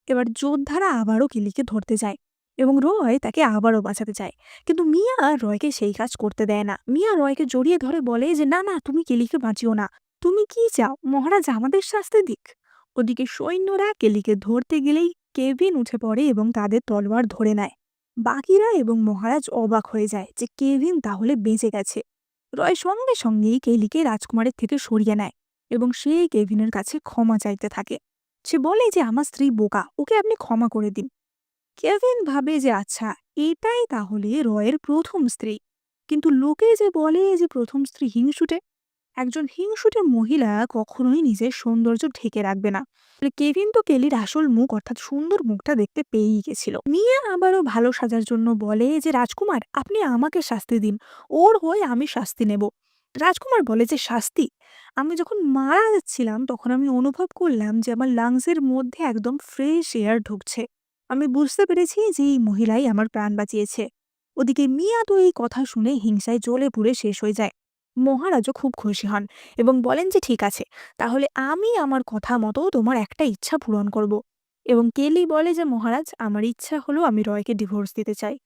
এবার যোদ্ধারা আবারও কেলিকে ধরতে যায় এবং রয় তাকে আবারও বাঁচাতে চায়, কিন্তু মিয়া রয়কে সেই কাজ করতে দেয় না। মিয়া রয়কে জড়িয়ে ধরে বলে যে না না, তুমি কেলিকে বাঁচিও না, তুমি কি চাও মহারাজ আমাদের শাস্তি দিক। ওদিকে সৈন্যরা কেলিকে ধরতে গেলেই কেভিন উঠে পড়ে এবং তাদের তলোয়ার ধরে নেয়। বাকিরা এবং মহারাজ অবাক হয়ে যায় যে কেভিন তাহলে বেঁচে গেছে। রয় সঙ্গে সঙ্গেই কেলিকে রাজকুমারের থেকে সরিয়ে নেয় এবং সে কেভিনের কাছে ক্ষমা চাইতে থাকে। সে বলে যে আমার স্ত্রী বোকা, ওকে আপনি ক্ষমা করে দিন। কেভিন ভাবে যে আচ্ছা, এটাই তাহলে রয়ের প্রথম স্ত্রী। কিন্তু লোকে যে বলে যে প্রথম স্ত্রী হিংসুটে, একজন হিংসুটে মহিলা কখনোই নিজের সৌন্দর্য ঢেকে রাখবে না। কেভিন তো কেলির আসল মুখ অর্থাৎ সুন্দর মুখটা দেখতে পেয়েই গেছিল। মিয়া আবারও ভালো সাজার জন্য বলে যে রাজকুমার আপনি আমাকে শাস্তি দিন, ওর হয়ে আমি শাস্তি নেব। রাজকুমার বলে যে শাস্তি? আমি যখন মারা যাচ্ছিলাম তখন আমি অনুভব করলাম যে আমার লাংসের মধ্যে একদম ফ্রেশ এয়ার ঢুকছে। আমি বুঝতে পেরেছি যে এই মহিলাই আমার প্রাণ বাঁচিয়েছে। ওদিকে মিয়া তো এই কথা শুনে হিংসায় জ্বলে পুড়ে শেষ হয়ে যায়। মহারাজও খুব খুশি হন এবং বলেন যে ঠিক আছে, তাহলে আমি আমার কথা মতো তোমার একটা ইচ্ছা পূরণ করব। এবং কেলি বলে যে মহারাজ আমার ইচ্ছা হলো আমি রয়কে ডিভোর্স দিতে চাই।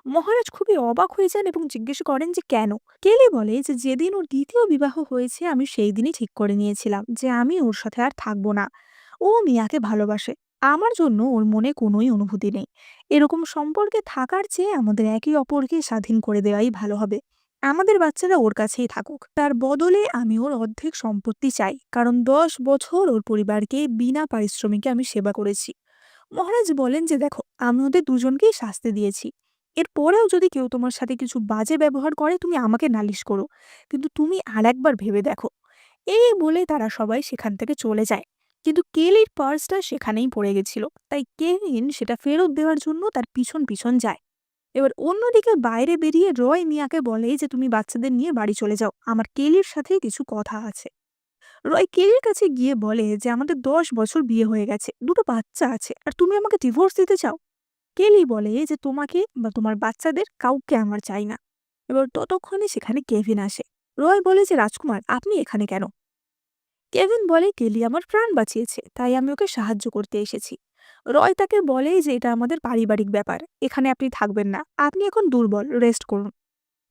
মহারাজ খুবই অবাক হয়ে যান এবং জিজ্ঞেস করেন যে কেন। কেলি বলে যে যেদিন ওর দ্বিতীয় বিবাহ হয়েছে আমি সেই দিনই ঠিক করে নিয়েছিলাম যে আমি ওর সাথে আর থাকবো না। ও মিয়াকে ভালোবাসে, আমার জন্য ওর মনে কোনোই অনুভূতি নেই। এরকম সম্পর্কে থাকার চেয়ে আমাদের একে অপরকে স্বাধীন করে দেওয়াই ভালো হবে। আমাদের বাচ্চারা ওর কাছেই থাকুক, তার বদলে আমি ওর অর্ধেক সম্পত্তি চাই, কারণ 10 বছর ওর পরিবারকে বিনা পারিশ্রমিকে আমি সেবা করেছি। মহারাজ বলেন যে দেখো, আমি ওদের দুজনকেই শাস্তি দিয়েছি, এরপরেও যদি কেউ তোমার সাথে কিছু বাজে ব্যবহার করে তুমি আমাকে নালিশ করো, কিন্তু তুমি আরেকবার ভেবে দেখো। এই বলে তারা সবাই সেখান থেকে চলে যায়। কিন্তু কেলির পার্সটা সেখানেই পড়ে গেছিল, তাই কেভিন সেটা ফেরত দেওয়ার জন্য তার পিছন পিছন যায়। এবার অন্যদিকে বাইরে বেরিয়ে রয় মিয়াকে বলে যে তুমি বাচ্চাদের নিয়ে বাড়ি চলে যাও, আমার কেলির সাথে কিছু কথা আছে। রয় কেলির কাছে গিয়ে বলে যে আমাদের 10 বছর বিয়ে হয়ে গেছে, দুটো বাচ্চা আছে, আর তুমি আমাকে ডিভোর্স দিতে চাও। কেলি বলে যে তোমাকে বা তোমার বাচ্চাদের কাউকে আমার চাই না। এবার ততক্ষণে সেখানে কেভিন আসে। রয় বলে যে রাজকুমার আপনি এখানে কেন? কেভিন বলে কেলি আমার প্রাণ বাঁচিয়েছে, তাই আমি ওকে সাহায্য করতে এসেছি। রয় তাকে বলে যে এটা আমাদের পারিবারিক ব্যাপার, এখানে আপনি থাকবেন না, আপনি এখন দুর্বল, রেস্ট করুন।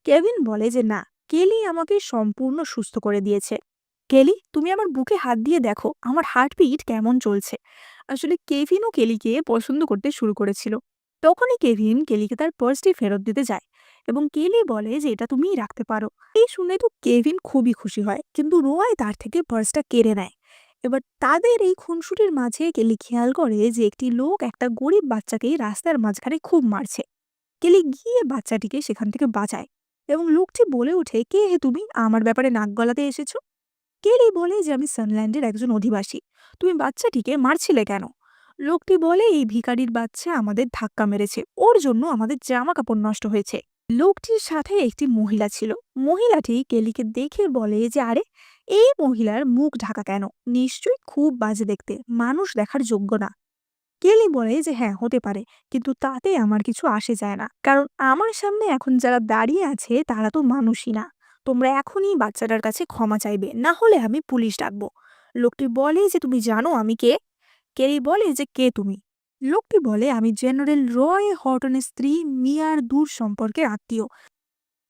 কেভিন বলে যে না, কেলি আমাকে সম্পূর্ণ সুস্থ করে দিয়েছে। কেলি তুমি আমার বুকে হাত দিয়ে দেখো আমার হার্টবিট কেমন চলছে। আসলে কেভিনও কেলিকে পছন্দ করতে শুরু করেছিল। তখনই কেভিন কেলিকে তার পার্সটি ফেরত দিতে যায় এবং কেলি বলে যে এটা তুমিই রাখতে পারো। এই শুনে তো কেভিন খুবই খুশি হয়, কিন্তু রয় তার থেকে পার্সটা কেড়ে নেয়। এবার তাদের এই খুনসুটির মাঝে কেলি খেয়াল করে যে একটি লোক একটা গরিব বাচ্চাকে রাস্তার মাঝখানে খুব মারছে। কেলি গিয়ে বাচ্চাটিকে সেখান থেকে বাঁচায় এবং লোকটি বলে ওঠে কে হে তুমি, আমার ব্যাপারে নাক গলাতে এসেছো। কেলি বলে যে আমি সানল্যান্ডের একজন অধিবাসী, তুমি বাচ্চাটিকে মারছিলে কেন? লোকটি বলে এই ভিখারির বাচ্চা আমাদের ধাক্কা মেরেছে, ওর জন্য আমাদের জামা কাপড় নষ্ট হয়েছে। লোকটির সাথে একটি মহিলা ছিল। মহিলাটি কেলিকে দেখে বলে যে আরে, এই মহিলার মুখ ঢাকা কেন, নিশ্চয়ই খুব বাজে দেখতে, মানুষ দেখার যোগ্য না। কেলি বলে যে হ্যাঁ হতে পারে, কিন্তু তাতে আমার কিছু আসে যায় না, কারণ আমার সামনে এখন যারা দাঁড়িয়ে আছে তারা তো মানুষই না। তোমরা এখনই বাচ্চাটার কাছে ক্ষমা চাইবে, না হলে আমি পুলিশ ডাকবো। লোকটি বলে যে তুমি জানো আমি কে? কেলি বলে যে কে তুমি? লোকটি বলে আমি জেনারেল রয় হর্টনের স্ত্রী মিয়ার দূর সম্পর্কের আত্মীয়।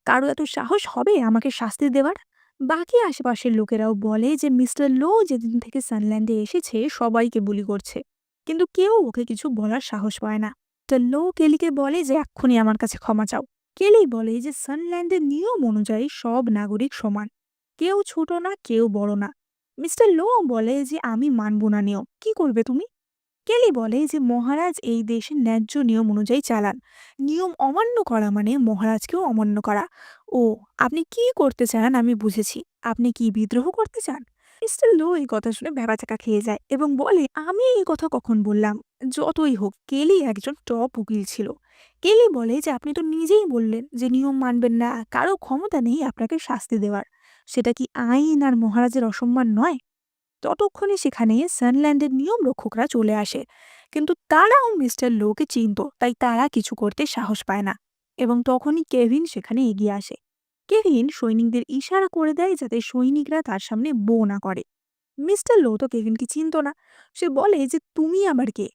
কারো এত সাহস হবে আমাকে শাস্তি দেওয়ার? বাকি আশেপাশের লোকেরাও বলে যে মিস্টার লো যেদিন থেকে সানল্যান্ডে এসেছে সবাইকে বুলি করছে, কিন্তু কেউ ওকে কিছু বলার সাহস পায় না। তা লো কেলিকে বলে যে এক্ষুনি আমার কাছে ক্ষমা চাও। কেলি বলে যে সানল্যান্ডের নিয়ম অনুযায়ী সব নাগরিক সমান, কেউ ছোট না কেউ বড় না। মিস্টার লো বলে যে আমি মানব না নিয়ম, কি করবে তুমি? কেলি বলে যে মহারাজ এই দেশের ন্যায্য নিয়ম অনুযায়ী চালান, নিয়ম অমান্য করা মানে মহারাজকেও অমান্য করা। ও, আপনি কি করতে চান আমি বুঝেছি, আপনি কি বিদ্রোহ করতে চান? মিস্টার লো এই কথা শুনে ভ্যাবাচাকা খেয়ে যায় এবং বলে আমি এই কথা কখন বললাম? যতই হোক কেলি একজন টপ উকিল ছিল। কেলি বলে যে আপনি তো নিজেই বললেন যে নিয়ম মানবেন না, কারো ক্ষমতা নেই আপনাকে শাস্তি দেওয়ার। সেটা কি আইন আর মহারাজের অসম্মান নয়? ততক্ষণে সেখানে সানল্যান্ডের নিয়ম রক্ষকরা চলে আসে, কিন্তু তারাও মিস্টার লোকে চিনত, তাই তারা কিছু করতে সাহস পায় না। এবং তখনই কেভিন সেখানে এগিয়ে আসে। কেভিন সৈনিকদের ইশারা করে দেয় যাতে সৈনিকরা তার সামনে বো না করে। মিস্টার লো তো কেভিনকে চিনত না। সে বলে যে তুমি আবার কে?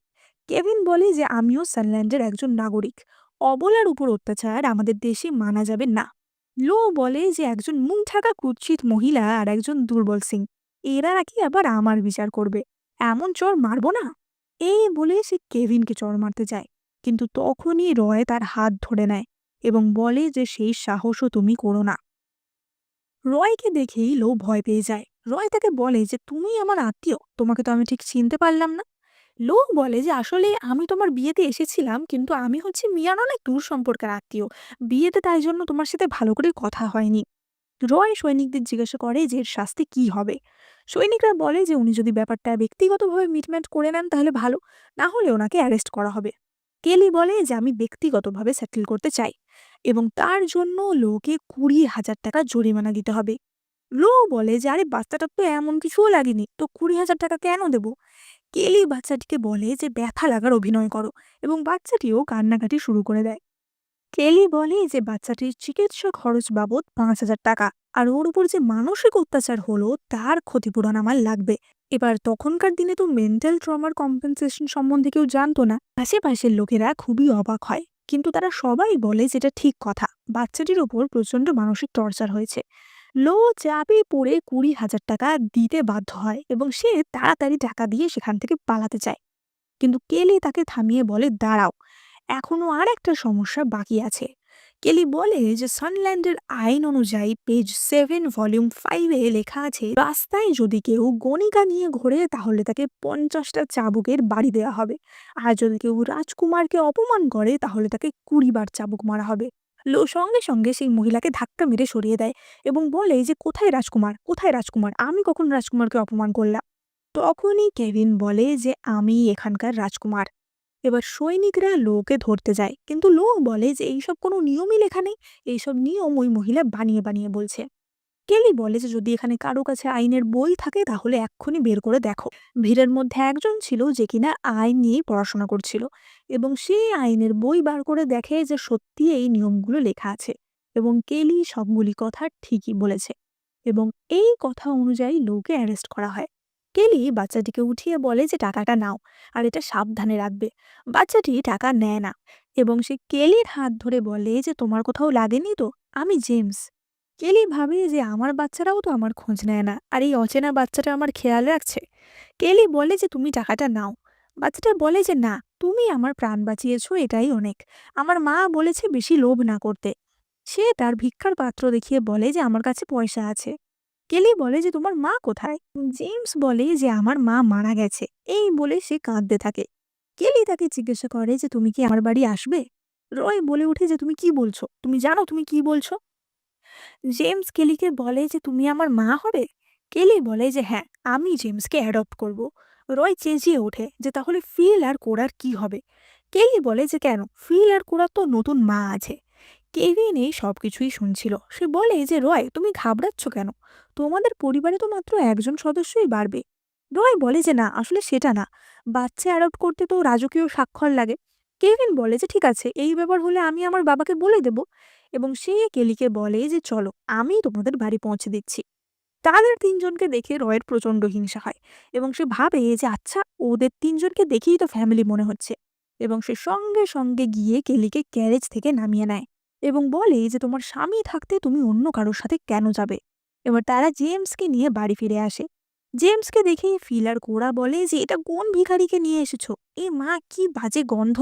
কেভিন বলে যে আমিও সানল্যান্ডের একজন নাগরিক, অবলার উপর অত্যাচার আমাদের দেশে মানা যাবে না। লো বলে যে একজন মুখ ঢাকা কুৎসিত মহিলা আর একজন দুর্বল সিং, এরা নাকি আবার আমার বিচার করবে, এমন চর মারবো না। এই বলে সে কেভিনকে চর মারতে যায়, কিন্তু তখনই রয় তার হাত ধরে নেয় এবং বলে যে সেই সাহসও তুমি করো না। রয়কে দেখেই লো ভয় পেয়ে যায়। রয় তাকে বলে যে তুমি আমার আত্মীয়, তোমাকে তো আমি ঠিক চিনতে পারলাম না। লো বলে যে আসলে আমি তোমার বিয়েতে এসেছিলাম, কিন্তু আমি হচ্ছে মিয়ার অনেক দূর সম্পর্কের আত্মীয়, বিয়েতে তাই জন্য তোমার সাথে ভালো করে কথা হয়নি। রয় সৈনিকদের জিজ্ঞাসা করে যে এর শাস্তি কি হবে। সৈনিকরা বলে যে উনি যদি ব্যাপারটা ব্যক্তিগতভাবে মিটমেট করে নেন তাহলে ভালো, না হলে ওনাকে অ্যারেস্ট করা হবে। কেলি বলে যে আমি ব্যক্তিগতভাবে সেটেল করতে চাই এবং তার জন্য লোকে 20,000 টাকা জরিমানা দিতে হবে। লো বলে যে আরে বাচ্চাটার তো এমন কিছুও লাগেনি, তো 20,000 টাকা কেন দেব? কেলি বাচ্চাটিকে বলে যে ব্যথা লাগার অভিনয় করো এবং বাচ্চাটিও কান্নাকাটি শুরু করে দেয়। কেলি বলে যে বাচ্চাটির চিকিৎসা খরচ বাবদ 5,000 টাকা, আর ওর উপর যে মানসিক অত্যাচার হলো তার ক্ষতিপূরণ আমার লাগবে। এবার তখনকার দিনে তো মেন্টাল ট্রমার কম্পেনসেশন সম্বন্ধে কেউ জানতো না। আশেপাশের লোকেরা খুবই অবাক হয়, কিন্তু তারা সবাই বলে যেটা ঠিক কথা, বাচ্চাটির ওপর প্রচন্ড মানসিক টর্চার হয়েছে। লো চাপে পড়ে 20,000 টাকা দিতে বাধ্য হয় এবং সে তাড়াতাড়ি টাকা দিয়ে সেখান থেকে পালাতে চায়। কিন্তু কেলি তাকে থামিয়ে বলে দাঁড়াও, এখনো আর একটা সমস্যা বাকি আছে। কেলি বলে যে সানল্যান্ডের আইন অনুযায়ী পেজ 7 ভলিউম 5-এ লেখা আছে রাস্তায় যদি কেউ গণিকা নিয়ে ঘোরে তাহলে তাকে 50টা চাবুকের বাড়ি দেওয়া হবে, আর যদি কেউ রাজকুমারকে অপমান করে তাহলে তাকে 20বার চাবুক মারা হবে। লো সঙ্গে সঙ্গে সেই মহিলাকে ধাক্কা মেরে সরিয়ে দেয় এবং বলে যে কোথায় রাজকুমার, কোথায় রাজকুমার, আমি কখন রাজকুমারকে অপমান করলাম? তখনই কেভিন বলে যে আমি এখানকার রাজকুমার। এবার সৈনিকরা লোকে ধরতে যায়, কিন্তু লো বলে যে এইসব কোনো নিয়মই লেখা নেই, এইসব নিয়ম ওই মহিলা বানিয়ে বানিয়ে বলছে। কেলি বলে যে যদি এখানে কারো কাছে আইনের বই থাকে তাহলে এক্ষুনি বের করে দেখো। ভিড়ের মধ্যে একজন ছিল যে কিনা আইন নিয়েই পড়াশোনা করছিল এবং সে আইনের বই বার করে দেখে যে সত্যি এই নিয়মগুলো লেখা আছে এবং কেলি সবগুলি কথা ঠিকই বলেছে এবং এই কথা অনুযায়ী লোকে অ্যারেস্ট করা হয়। কেলি বাচ্চাটিকে উঠিয়ে বলে যে টাকাটা নাও আর এটা সাবধানে রাখবে। বাচ্চাটি টাকা নেয় না এবং সে কেলির হাত ধরে বলে যে তোমার কোথাও লাগেনি তো, আমি জেমস। কেলি ভাবে যে আমার বাচ্চারাও তো আমার খোঁজ নেয় না, আর এই অচেনা বাচ্চাটা আমার খেয়াল রাখছে। কেলি বলে যে তুমি টাকাটা নাও। বাচ্চাটা বলে যে না, তুমি আমার প্রাণ বাঁচিয়েছো, এটাই অনেক। আমার মা বলেছে বেশি লোভ না করতে। সে তার ভিক্ষার পাত্র দেখিয়ে বলে যে আমার কাছে পয়সা আছে। কেলি বলে যে তোমার মা কোথায়? জেমস বলে যে আমার মা মারা গেছে। এই বলে সে কাঁদতে থাকে। কেলি তাকে জিজ্ঞাসা করে যে তুমি কি আমার বাড়ি আসবে? রয় বলে উঠে যে তুমি কি বলছো, তুমি জানো তুমি কি বলছো? জেমস কেলিকে বলে যে তুমি আমার মা হবে। কেলি বলে যে হ্যাঁ, আমি জেমসকে অ্যাডপ্ট করব। রয় চেঁচিয়ে ওঠে যে তাহলে ফিল আর কোরার কি হবে? কেলি বলে যে কেন, ফিল আর কোরার তো নতুন মা আছে। কেভিন এই সবকিছুই শুনছিল। সে বলে যে রয় তুমি ঘাবড়াচ্ছ কেন, তোমাদের পরিবারে তো মাত্র একজন সদস্যই বাড়বে। রয় বলে যে না, আসলে সেটা না, বাচ্চা অ্যাডপ্ট করতে তো রাজকীয় স্বাক্ষর লাগে। কেভিন বলে যে ঠিক আছে, এই ব্যাপার হলে আমি আমার বাবাকে বলে দেব। এবং সে কেলিকে বলে যে চলো, আমি তোমাদের বাড়ি পৌঁছে দিচ্ছি। তাদের তিনজনকে দেখে রয়ের প্রচন্ড হিংসা হয় এবং সে ভাবে যে আচ্ছা, ওদের তিনজনকে দেখেই তো ফ্যামিলি মনে হচ্ছে। এবং সে সঙ্গে সঙ্গে গিয়ে কেলিকে গ্যারেজ থেকে নামিয়ে নেয় এবং বলে যে তোমার স্বামী থাকতে তুমি অন্য কারোর সাথে কেন যাবে? এবার তারা জেমসকে নিয়ে বাড়ি ফিরে আসে। জেমসকে দেখে ফিল আর কোরা বলে যে এটা কোন ভিখারিকে নিয়ে এসেছো, এ মা কি বাজে গন্ধ।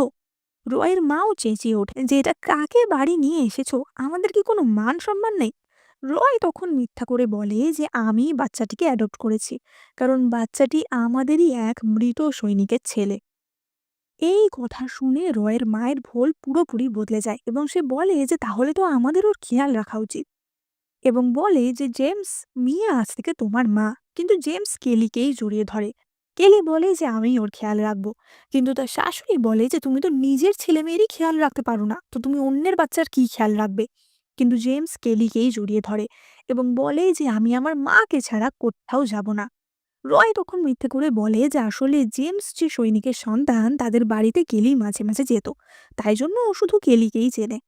রয়ের মাও চেঁচিয়ে ওঠে যে এটা কাকে বাড়ি নিয়ে এসেছো, আমাদের কি কোনো মান সম্মান নেই? রয় তখন মিথ্যা করে বলে যে আমি বাচ্চাটিকে অ্যাডপ্ট করেছি, কারণ বাচ্চাটি আমাদেরই এক মৃত সৈনিকের ছেলে। এই কথা শুনে রয়ের মায়ের ভুল পুরোপুরি বদলে যায় এবং সে বলে যে তাহলে তো আমাদের ওর খেয়াল রাখা উচিত, এবং বলে যে জেমস, মিয়া আজ থেকে তোমার মা। কিন্তু জেমস কেলিকেই জড়িয়ে ধরে। কেলি বলে যে আমি ওর খেয়াল রাখবো, কিন্তু তার শাশুড়ি বলে যে তুমি তো নিজের ছেলে মেয়েরই খেয়াল রাখতে পারো না, তো তুমি অন্যের বাচ্চার কি খেয়াল রাখবে। কিন্তু জেমস কেলিকেই জড়িয়ে ধরে এবং বলে যে আমি আমার মাকে ছাড়া কোথাও যাব না। রয় তখন মিথ্যে করে বলে যে আসলে জেমস যে সৈনিকের সন্তান তাদের বাড়িতে কেলি মাঝে মাঝে যেত, তাই জন্য ও শুধু কেলিকেই চেনে।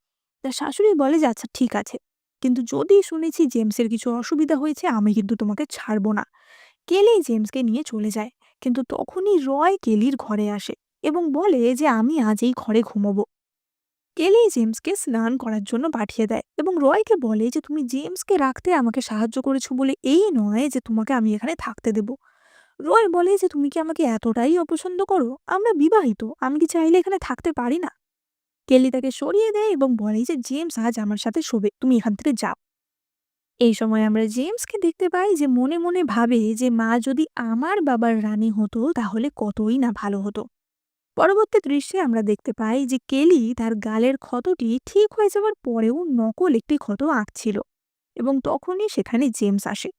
তার শাশুড়ি বলে যে আচ্ছা ঠিক আছে, কিন্তু যদি শুনেছি জেমসের কিছু অসুবিধা হয়েছে আমি কিন্তু তোমাকে ছাড়বো না। কেলি জেমসকে নিয়ে চলে যায়, কিন্তু তখনই রয় কেলির ঘরে আসে এবং বলে যে আমি আজ এই ঘরে ঘুমোবো। কেলি জেমসকে স্নান করার জন্য পাঠিয়ে দেয় এবং রয়কে বলে যে তুমি জেমসকে রাখতে আমাকে সাহায্য করেছো বলে এই নয় যে তোমাকে আমি এখানে থাকতে দেব। রয় বলে যে তুমি কি আমাকে এতটাই অপছন্দ করো? আমরা বিবাহিত, আমি কি চাইলে এখানে থাকতে পারি না? কেলি তাকে সরিয়ে দেয় এবং বলে যে জেমস আজ আমার সাথে শোবে, তুমি এখান থেকে যাও। এই সময় আমরা জেমসকে দেখতে পাই যে মনে মনে ভাবে যে মা যদি আমার বাবার রানী হতো তাহলে কতই না ভালো হতো। পরবর্তী দৃশ্যে আমরা দেখতে পাই যে কেলি তার গালের ক্ষতটি ঠিক হয়ে যাওয়ার পরেও নকল একটি ক্ষত আঁকছিল, এবং তখনই সেখানে জেমস আসে।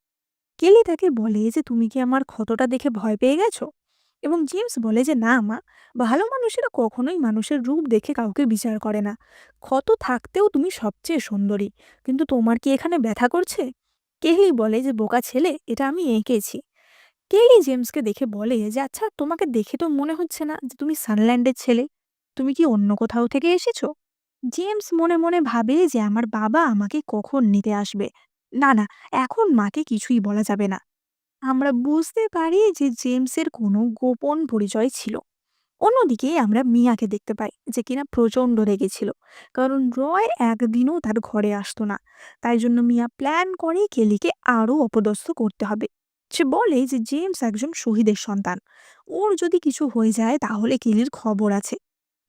কেলি তাকে বলে যে তুমি কি আমার ক্ষতটা দেখে ভয় পেয়ে গেছো? এবং জেমস বলে যে না মা, ভালো মানুষেরা কখনোই মানুষের রূপ দেখে কাউকে বিচার করে না। ক্ষত থাকতেও তুমি সবচেয়ে সুন্দরী, কিন্তু তোমার কি এখানে ব্যথা করছে? কেলি বলে যে বোকা ছেলে, এটা আমি এঁকেছি। কেলি জেমসকে দেখে বলে যে আচ্ছা তোমাকে দেখে তো মনে হচ্ছে না যে তুমি সানল্যান্ডের ছেলে, তুমি কি অন্য কোথাও থেকে এসেছো? জেমস মনে মনে ভাবে যে আমার বাবা আমাকে কখন নিতে আসবে। না না, এখন মাকে কিছুই বলা যাবে না। আমরা বুঝতে পারি যে জেমসের কোনো গোপন পরিচয় ছিল। অন্যদিকে আমরা মিয়াকে দেখতে পাই যে কিনা প্রচণ্ড রেগেছিল, কারণ রয় একদিনও তার ঘরে আসতো না। তাই জন্য মিয়া প্ল্যান করে কেলিকে আরও অপদস্থ করতে হবে। সে বলে যে জেমস একজন শহীদের সন্তান, ওর যদি কিছু হয়ে যায় তাহলে কেলির খবর আছে।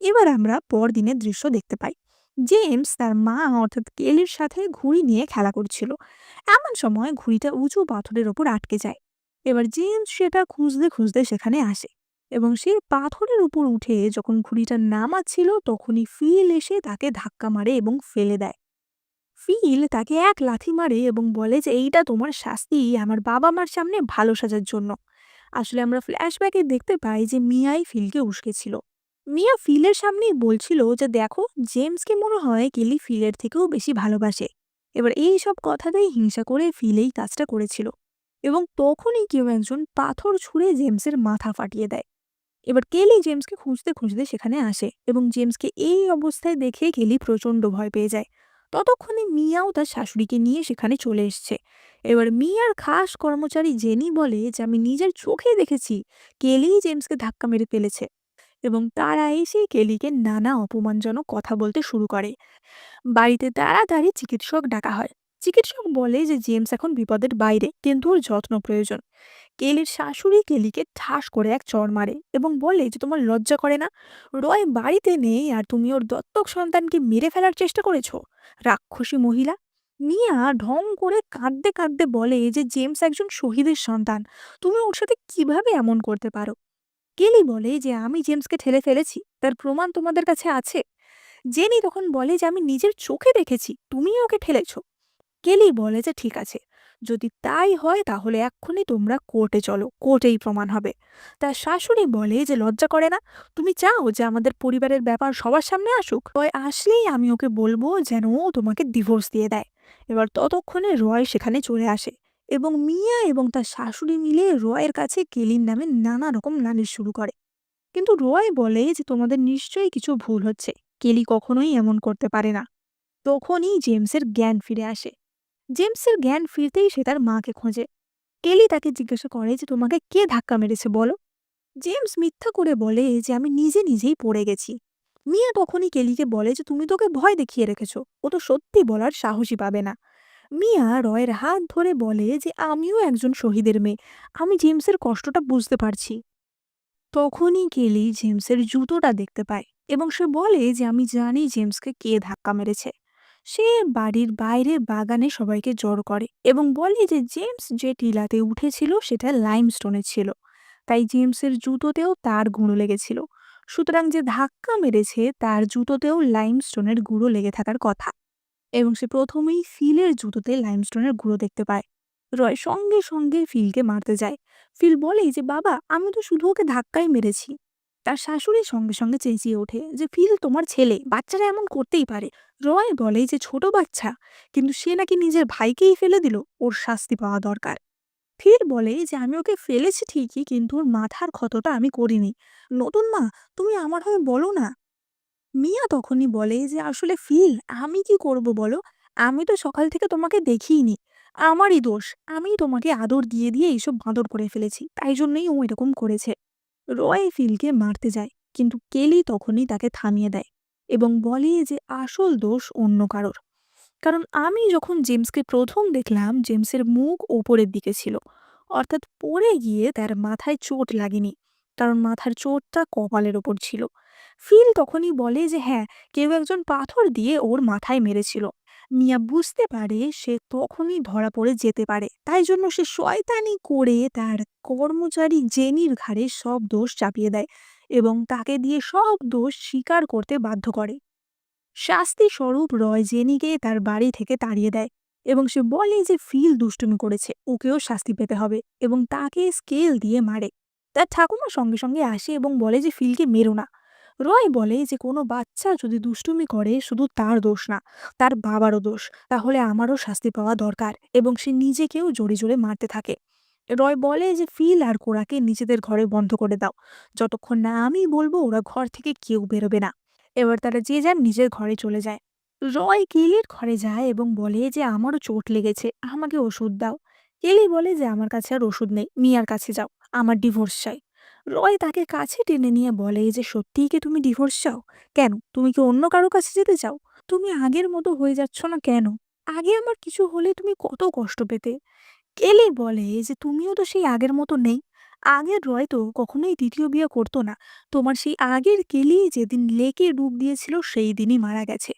এবার আমরা পরদিনের দৃশ্য দেখতে পাই। জেমস তার মা অর্থাৎ কেলির সাথে ঘুড়ি নিয়ে খেলা করছিল। এমন সময় ঘুড়িটা উঁচু পাথরের ওপর আটকে যায়। এবার জেমস সেটা খুঁজতে খুঁজতে সেখানে আসে এবং সে পাথরের উপর উঠে যখন ঘুড়িটা নামাচ্ছিল তখনই ফিল এসে তাকে ধাক্কা মারে এবং ফেলে দেয়। ফিল তাকে এক লাথি মারে এবং বলে যে এইটা তোমার শাস্তি আমার বাবা মার সামনে ভালো সাজার জন্য। আসলে আমরা ফ্ল্যাশব্যাকে দেখতে পাই যে মিয়াই ফিলকে উস্কেছিল। মিয়া ফিলের সামনেই বলছিল যে দেখো, জেমসকে মনে হয় কেলি ফিলের থেকেও বেশি ভালোবাসে। এবার এই সব কথাতেই হিংসা করে ফিল এই কাজটা করেছিল, এবং তখনই কেউ একজন পাথর ছুঁড়ে জেমসের মাথা ফাটিয়ে দেয়। এবার কেলি জেমসকে খুঁজতে খুঁজতে সেখানে আসে এবং জেমসকে এই অবস্থায় দেখে কেলি প্রচণ্ড ভয় পেয়ে যায়। ততক্ষণে মিয়াও তার শাশুড়িকে নিয়ে সেখানে চলে এসছে। এবার মিয়ার খাস কর্মচারী জেনি বলে যে আমি নিজের চোখে দেখেছি কেলি জেমসকে ধাক্কা মেরে ফেলেছে, এবং তারা এসে কেলিকে নানা অপমানজনক কথা বলতে শুরু করে। বাড়িতে তাড়াতাড়ি চিকিৎসক ডাকা হয়। চিকিৎসক বলে যে জেমস এখন বিপদের বাইরে, কিন্তু ওর যত্ন প্রয়োজন। কেলির শাশুড়ি কেলিকে ঠাস করে এক চড় মারে এবং বলে যে তোমার লজ্জা করে না? রয় বাড়িতে নেই আর তুমি ওর দত্তক সন্তানকে মেরে ফেলার চেষ্টা করেছো, রাক্ষসী মহিলা। মিয়া ঢং করে কাঁদতে কাঁদতে বলে যে জেমস একজন শহীদের সন্তান, তুমি ওর সাথে কিভাবে এমন করতে পারো? কেলি বলে যে আমি জেমসকে ঠেলে ফেলেছি, তার প্রমাণ তোমাদের কাছে আছে। জেনি তখন বলে যে আমি নিজের চোখে দেখেছি তুমিই ওকে ঠেলেছো। কেলি বলে যে ঠিক আছে, যদি তাই হয় তাহলে এক্ষুনি তোমরা কোর্টে চলো, কোর্টেই প্রমাণ হবে। তার শাশুড়ি বলে যে লজ্জা করে না? তুমি চাও যে আমাদের পরিবারের ব্যাপার সবার সামনে আসুক? রয় আসলেই আমি ওকে বলবো যেন ও তোমাকে ডিভোর্স দিয়ে দেয়। এবার ততক্ষণে রয় সেখানে চলে আসে এবং মিয়া এবং তার শাশুড়ি মিলে রয়ের কাছে কেলির নামে নানা রকম নালিশ শুরু করে। কিন্তু রয় বলে যে তোমাদের নিশ্চয়ই কিছু ভুল হচ্ছে, কেলি কখনোই এমন করতে পারে না। তখনই জেমসের জ্ঞান ফিরে আসে। জেমসের জ্ঞান ফিরতেই সে তার মাকে খোঁজে। কেলি তাকে জিজ্ঞাসা করে যে তোমাকে কে ধাক্কা মেরেছে বলো। জেমস মিথ্যা করে বলে যে আমি নিজে নিজেই পড়ে গেছি। মিয়া তখনই কেলিকে বলে যে তুমি তোকে ভয় দেখিয়ে রেখেছো, ও তো সত্যি বলার সাহসী পাবে না। মিয়া রয়ের হাত ধরে বলে যে আমিও একজন শহীদের মেয়ে, আমি জেমসের কষ্টটা বুঝতে পারছি। তখনই কেলি জেমসের জুতোটা দেখতে পায় এবং সে বলে যে আমি জানি জেমসকে কে ধাক্কা মেরেছে। সে বাড়ির বাইরে বাগানে সবাইকে জড়ো করে এবং বলে যে জেমস যে টিলাতে উঠেছিল সেটা লাইমস্টোনে ছিল, তাই জেমসের জুতোতেও তার গুঁড়ো লেগেছিল। সুতরাং যে ধাক্কা মেরেছে তার জুতোতেও লাইমস্টোনের গুঁড়ো লেগে থাকার কথা। এবং সে প্রথমেই ফিলের জুতোতে লাইমস্টোনের গুঁড়ো দেখতে পায়। রয় সঙ্গে সঙ্গে ফিলকে মারতে যায়। ফিল বলে যে বাবা, আমি তো শুধু ওকে ধাক্কাই মেরেছি। তার শাশুড়ি সঙ্গে সঙ্গে চেঁচিয়ে ওঠে যে ফিল তোমার ছেলে, বাচ্চারা এমন করতেই পারে। রয় বলে যে ছোট বাচ্চা, কিন্তু সে নাকি নিজের ভাইকেই ফেলে দিল, ওর শাস্তি পাওয়া দরকার। ফিল বলে যে আমি ওকে ফেলেছি ঠিকই, কিন্তু ওর মাথার ক্ষতটা আমি করিনি। নতুন মা, তুমি আমার হয়ে বলো না। মিয়া তখনই বলে যে আসলে ফিল, আমি কি করব বলো? আমি তো সকাল থেকে তোমাকে দেখিইনি। আমারই দোষ। আমি তোমাকে আদর দিয়ে দিয়ে এইসব বাঁদর করে ফেলেছি, তাই জন্যই ও এরকম করেছে। রয় ফিলকে মারতে যায়, কিন্তু কেলি তখনই তাকে থামিয়ে দেয় এবং বলে যে আসল দোষ অন্য কারোর। কারণ আমি যখন জেমসকে প্রথম দেখলাম, জেমসের মুখ ওপরের দিকে ছিল, অর্থাৎ পড়ে গিয়ে তার মাথায় চোট লাগেনি, কারণ মাথার চোটটা কপালের ওপর ছিল। ফিল তখনই বলে যে হ্যাঁ, কেউ একজন পাথর দিয়ে ওর মাথায় মেরেছিল। মিয়া বুঝতে পারে সে তখনই ধরা পড়ে যেতে পারে, তাই জন্য সে শয়তানি করে তার কর্মচারী জেনির ঘাড়ে সব দোষ চাপিয়ে দেয় এবং তাকে দিয়ে সব দোষ স্বীকার করতে বাধ্য করে। শাস্তি স্বরূপ রয় জেনিকে তার বাড়ি থেকে তাড়িয়ে দেয় এবং সে বলে যে ফিল দুষ্টুমি করেছে, ওকেও শাস্তি পেতে হবে, এবং তাকে স্কেল দিয়ে মারে। তার ঠাকুমা সঙ্গে সঙ্গে আসে এবং বলে যে ফিলকে মেরো না। রয় বলে যে কোনো বাচ্চা যদি দুষ্টুমি করে শুধু তার দোষ না, তার বাবারও দোষ, তাহলে আমারও শাস্তি পাওয়া দরকার, এবং সে নিজেকেও জোরে জোরে মারতে থাকে। রয় বলে যে ফিল আর কোরাকে নিজেদের ঘরে বন্ধ করে দাও, যতক্ষণ না আমি বলবো ওরা ঘর থেকে কেউ বেরোবে না। এবার তারা যে যার নিজের ঘরে চলে যায়। রয় কেলির ঘরে যায় এবং বলে যে আমারও চোট লেগেছে, আমাকে ওষুধ দাও। কেলি বলে যে আমার কাছে আর ওষুধ নেই, মিয়ার কাছে যাও, আমার ডিভোর্স চাই। রয় তাকে কাছে টেনে নিয়ে বলে যে সত্যিই কি তুমি ডিভোর্স চাও? কেন, তুমি কি অন্য কারো কাছে যেতে চাও? তুমি আগের মতো হয়ে যাচ্ছ না কেন? আগে আমার কিছু হলে তুমি কত কষ্ট পেতে। কেলি বলে যে তুমিও তো সেই আগের মতো নেই। আগের রয় তো কখনোই দ্বিতীয় বিয়ে করতো না। তোমার সেই আগের কেলি যেদিন লেকে ডুব দিয়েছিল সেই দিনই মারা গেছে।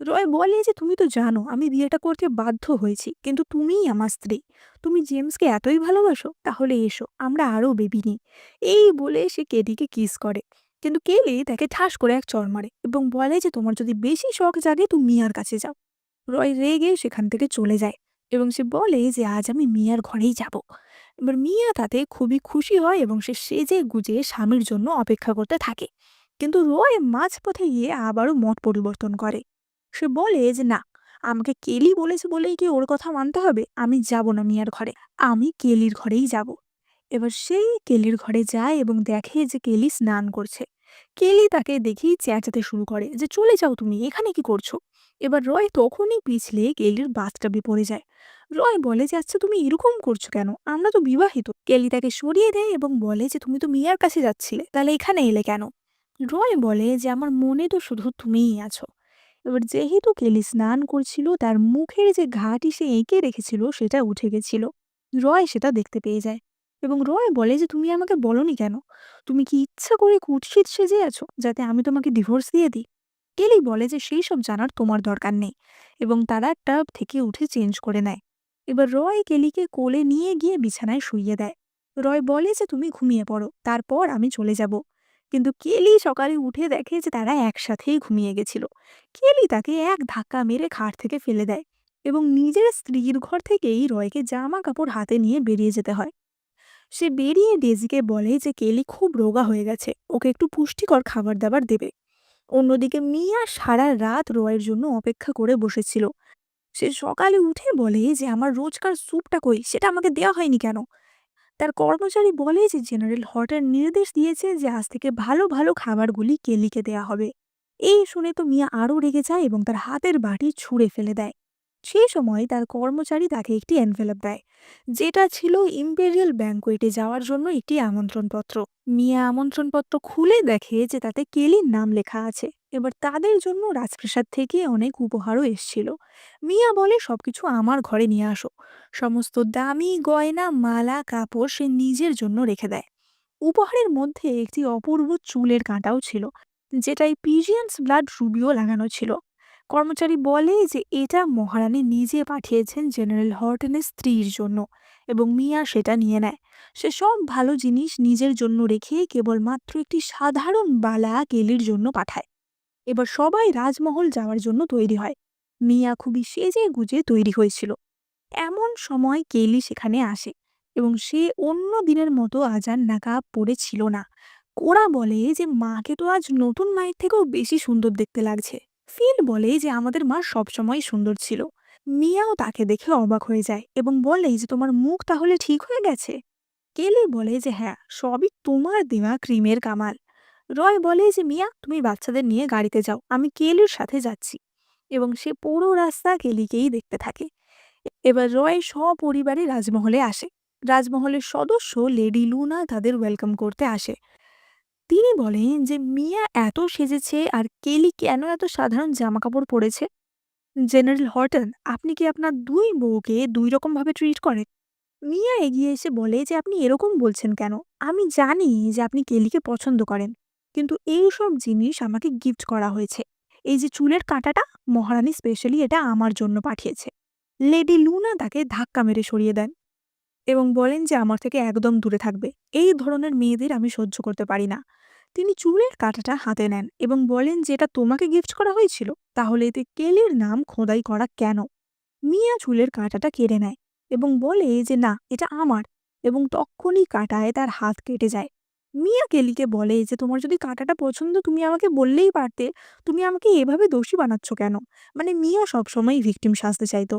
রয় বলে যে তুমি তো জানো আমি বিয়েটা করতে বাধ্য হয়েছি, কিন্তু তুমিই আমার স্ত্রী। তুমি জেমসকে এতই ভালোবাসো, তাহলে এসো আমরা আরও বেবি নিই। এই বলে সে কেলিকে কিস করে, কিন্তু কেলি তাকে ঠাস করে এক চড় মারে এবং বলে যে তোমার যদি বেশি শখ জাগে তুমি মিয়ার কাছে যাও। রয় রেগে সেখান থেকে চলে যায় এবং সে বলে যে আজ আমি মিয়ার ঘরেই যাব। এবার মিয়া তাতে খুবই খুশি হয় এবং সে সেজে গুজে স্বামীর জন্য অপেক্ষা করতে থাকে। কিন্তু রয় মাঝপথে গিয়ে আবারও মত পরিবর্তন করে। সে বলে যে না, আমাকে কেলি বলেছে বলেই কি ওর কথা মানতে হবে? আমি যাব না মিয়ার ঘরে, আমি কেলির ঘরেই যাব। এবার সেই কেলির ঘরে যায় এবং দেখে যে কেলি স্নান করছে। কেলি তাকে দেখেই চেঁচাতে শুরু করে যে চলে যাও, তুমি এখানে কি করছো? এবার রয় তখনই পিছলে কেলির বাথটাবে পড়ে যায়। রয় বলে যে আচ্ছা তুমি এরকম করছো কেন, আমরা তো বিবাহিত। কেলি তাকে সরিয়ে দেয় এবং বলে যে তুমি তো মিয়ার কাছে যাচ্ছিলে, তাহলে এখানে এলে কেন? রয় বলে যে আমার মনে তো শুধু তুমিই আছো। এবার যেহেতু কেলি স্নান করছিল, তার মুখের যে ঘাটি সে এঁকে রেখেছিল সেটা উঠে গেছিল। রয় সেটা দেখতে পেয়ে যায় এবং রয় বলে যে তুমি আমাকে বলনি কেন? তুমি কি ইচ্ছা করে কুৎসিত সেজে আছো যাতে আমি তোমাকে ডিভোর্স দিয়ে দিই? কেলি বলে যে সেই সব জানার তোমার দরকার নেই, এবং তারা টাব থেকে উঠে চেঞ্জ করে নেয়। এবার রয় কেলিকে কোলে নিয়ে গিয়ে বিছানায় শুইয়ে দেয়। রয় বলে যে তুমি ঘুমিয়ে পড়ো, তারপর আমি চলে যাব। কিন্তু কেলি সকালে উঠে দেখে যে তারা একসাথেই ঘুমিয়ে গেছিল। কেলি তাকে এক ধাক্কা মেরে খাট থেকে ফেলে দেয় এবং নিজের স্ত্রীর ঘর থেকেই রয়কে জামা কাপড় হাতে নিয়ে বেরিয়ে যেতে হয়। সে বেরিয়ে ডেজিকে বলে যে কেলি খুব রোগা হয়ে গেছে, ওকে একটু পুষ্টিকর খাবার দাবার দেবে। অন্যদিকে মিয়া সারা রাত রয়ের জন্য অপেক্ষা করে বসেছিল। সে সকালে উঠে বলে যে আমার রোজকার স্যুপটা কই, সেটা আমাকে দেওয়া হয়নি কেন? তার কর্মচারী বলে যে জেনারেল হটার নির্দেশ দিয়েছে যে আজ থেকে ভালো ভালো খাবারগুলি কেলিকে দেয়া হবে। এই শুনে তো মিয়া আরও রেগে যায় এবং তার হাতের বাটি ছুঁড়ে ফেলে দেয়। সেই সময় তার কর্মচারী তাকে একটি এনভেলপ দেয়, যেটা ছিল ইম্পেরিয়াল ব্যাংকোয়েটে যাওয়ার জন্য একটি আমন্ত্রণপত্র। মিয়া আমন্ত্রণপত্র খুলে দেখে যে তাতে কেলির নাম লেখা আছে। এবার তাদের জন্য রাজপ্রাসাদ থেকে অনেক উপহারও এসছিল। মিয়া বলে সবকিছু আমার ঘরে নিয়ে আসো। সমস্ত দামি গয়না, মালা, কাপড় সে নিজের জন্য রেখে দেয়। উপহারের মধ্যে একটি অপূর্ব চুলের কাঁটাও ছিল, যেটায় পিজিয়ান্স ব্লাড রুবিও লাগানো ছিল। কর্মচারী বলে যে এটা মহারানী নিজে পাঠিয়েছেন জেনারেল হর্টনের স্ত্রীর জন্য, এবং মিয়া সেটা নিয়ে নেয়। সে সব ভালো জিনিস নিজের জন্য রেখে কেবলমাত্র একটি সাধারণ বালা কেলির জন্য পাঠায়। এবার সবাই রাজমহল যাওয়ার জন্য তৈরি হয়। মিয়া খুবই সেজে গুজে তৈরি হয়েছিল। এমন সময় কেলি সেখানে আসে, এবং সে অন্য দিনের মতো আজান নাকাব পড়েছিল না। কোরা বলে যে মাকে তো আজ নতুন মায়ের থেকেও বেশি সুন্দর দেখতে লাগছে। ফিল বলে যে আমাদের মা সবসময় সুন্দর ছিল। মিয়াও তাকে দেখে অবাক হয়ে যায় এবং বলে যে তোমার মুখ তাহলে ঠিক হয়ে গেছে। কেলি বলে যে হ্যাঁ, সবই তোমার দেওয়া ক্রিমের কামাল। রয় বলে যে মিয়া তুমি বাচ্চাদের নিয়ে গাড়িতে যাও, আমি কেলির সাথে যাচ্ছি। এবং সে পুরো রাস্তা কেলিকেই দেখতে থাকে। এবার রয় সপরিবারে রাজমহলে আসে। রাজমহলের সদস্য লেডি লুনা তাদের ওয়েলকাম করতে আসে। তিনি বলেন যে মিয়া এত সেজেছে আর কেলি কেন এত সাধারণ জামাকাপড় পরেছে। জেনারেল হর্টন, আপনি কি আপনার দুই বউকে দুই রকম ভাবে ট্রিট করেন? মিয়া এগিয়ে এসে বলে যে আপনি এরকম বলছেন কেন? আমি জানি যে আপনি কেলিকে পছন্দ করেন, কিন্তু এই সব জিনিস আমাকে গিফট করা হয়েছে। এই যে চুলের কাঁটাটা, মহারানী স্পেশালি এটা আমার জন্য পাঠিয়েছে। লেডি লুনা তাকে ধাক্কা মেরে সরিয়ে দেন এবং বলেন যে আমার থেকে একদম দূরে থাকবে। এই ধরনের মেয়েদের আমি সহ্য করতে পারি না। তিনি চুলের কাঁটাটা হাতে নেন এবং বলেন যে এটা তোমাকে গিফট করা হয়েছিল, তাহলে এতে কেলির নাম খোদাই করা কেন? মিয়া চুলের কাঁটাটা কেড়ে নেয় এবং বলে যে না, এটা আমার, এবং তক্ষুনি কাঁটায় তার হাত কেটে যায়। মিয়া কেলিকে বলে যে তোমার যদি কাঁটাটা পছন্দ তুমি আমাকে বললেই পারতে, তুমি আমাকে এভাবে দোষী বানাচ্ছ কেন? মানে মিয়া সবসময় ভিকটিম সাজতে চাইতো।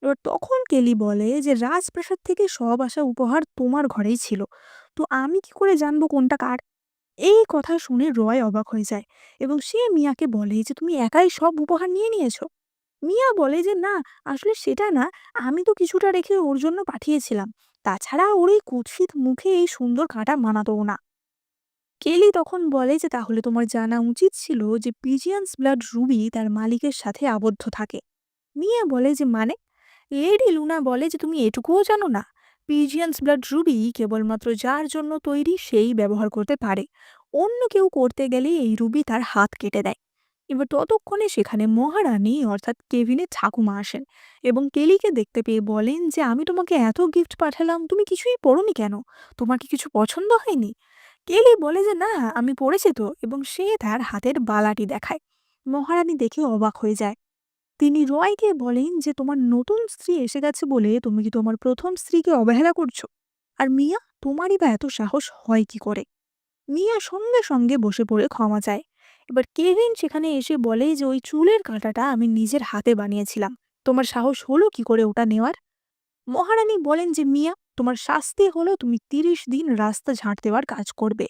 এবার তখন কেলি বলে যে রাজপ্রাসাদ থেকে সব আসা উপহার তোমার ঘরেই ছিল, তো আমি কি করে জানবো কোনটা কার? এই কথা শুনে রয় অবাক হয়ে যায় এবং সে মিয়াকে বলে যে তুমি একাই সব উপহার নিয়ে নিয়েছো। মিয়া বলে যে না, আসলে সেটা না, আমি তো কিছুটা রেখে ওর জন্য পাঠিয়েছিলাম। তাছাড়া ওর এই কুৎসিত মুখে এই সুন্দর কাঁটা মানাতও না। কেলি তখন বলে যে তাহলে তোমার জানা উচিত ছিল যে পিজিয়ান্স ব্লাড রুবি তার মালিকের সাথে আবদ্ধ থাকে। মিয়া বলে যে মানে? লেডি লুনা বলে যে তুমি এটুকুও জানো না? পিজিয়ান্স ব্লাড রুবি কেবলমাত্র যার জন্য তৈরি সেই ব্যবহার করতে পারে। অন্য কেউ করতে গেলে এই রুবি তার হাত কেটে দেয়। এবার ততক্ষণে সেখানে মহারানী অর্থাৎ কেভিনের ঠাকুমা আসেন এবং কেলিকে দেখতে পেয়ে বলেন যে আমি তোমাকে এত গিফট পাঠালাম, তুমি কিছুই পড়োনি কেন? তোমার কি কিছু পছন্দ হয়নি? কেলি বলে যে না, আমি পড়েছি তো, এবং সে তার হাতের বালাটি দেখায়। মহারানী দেখে অবাক হয়ে যায়। তিনি রয়কে বলেন যে তোমার নতুন স্ত্রী এসে গেছে বলে তুমি কি তোমার প্রথম স্ত্রীকে অবহেলা করছো? আর মিয়া, তোমারই বা এত সাহস হয় কি করে? মিয়া সঙ্গে সঙ্গে বসে পড়ে ক্ষমা চায়। এবার কেভিন সেখানে এসে বলে যে ওই চুলের কাঁটাটা আমি নিজের হাতে বানিয়েছিলাম, তোমার সাহস হলো কি করে ওটা নেওয়ার? মহারানী বলেন যে মিয়া, তোমার শাস্তি হলো তুমি 30 দিন রাস্তা ঝাঁট দেওয়ার কাজ করবে।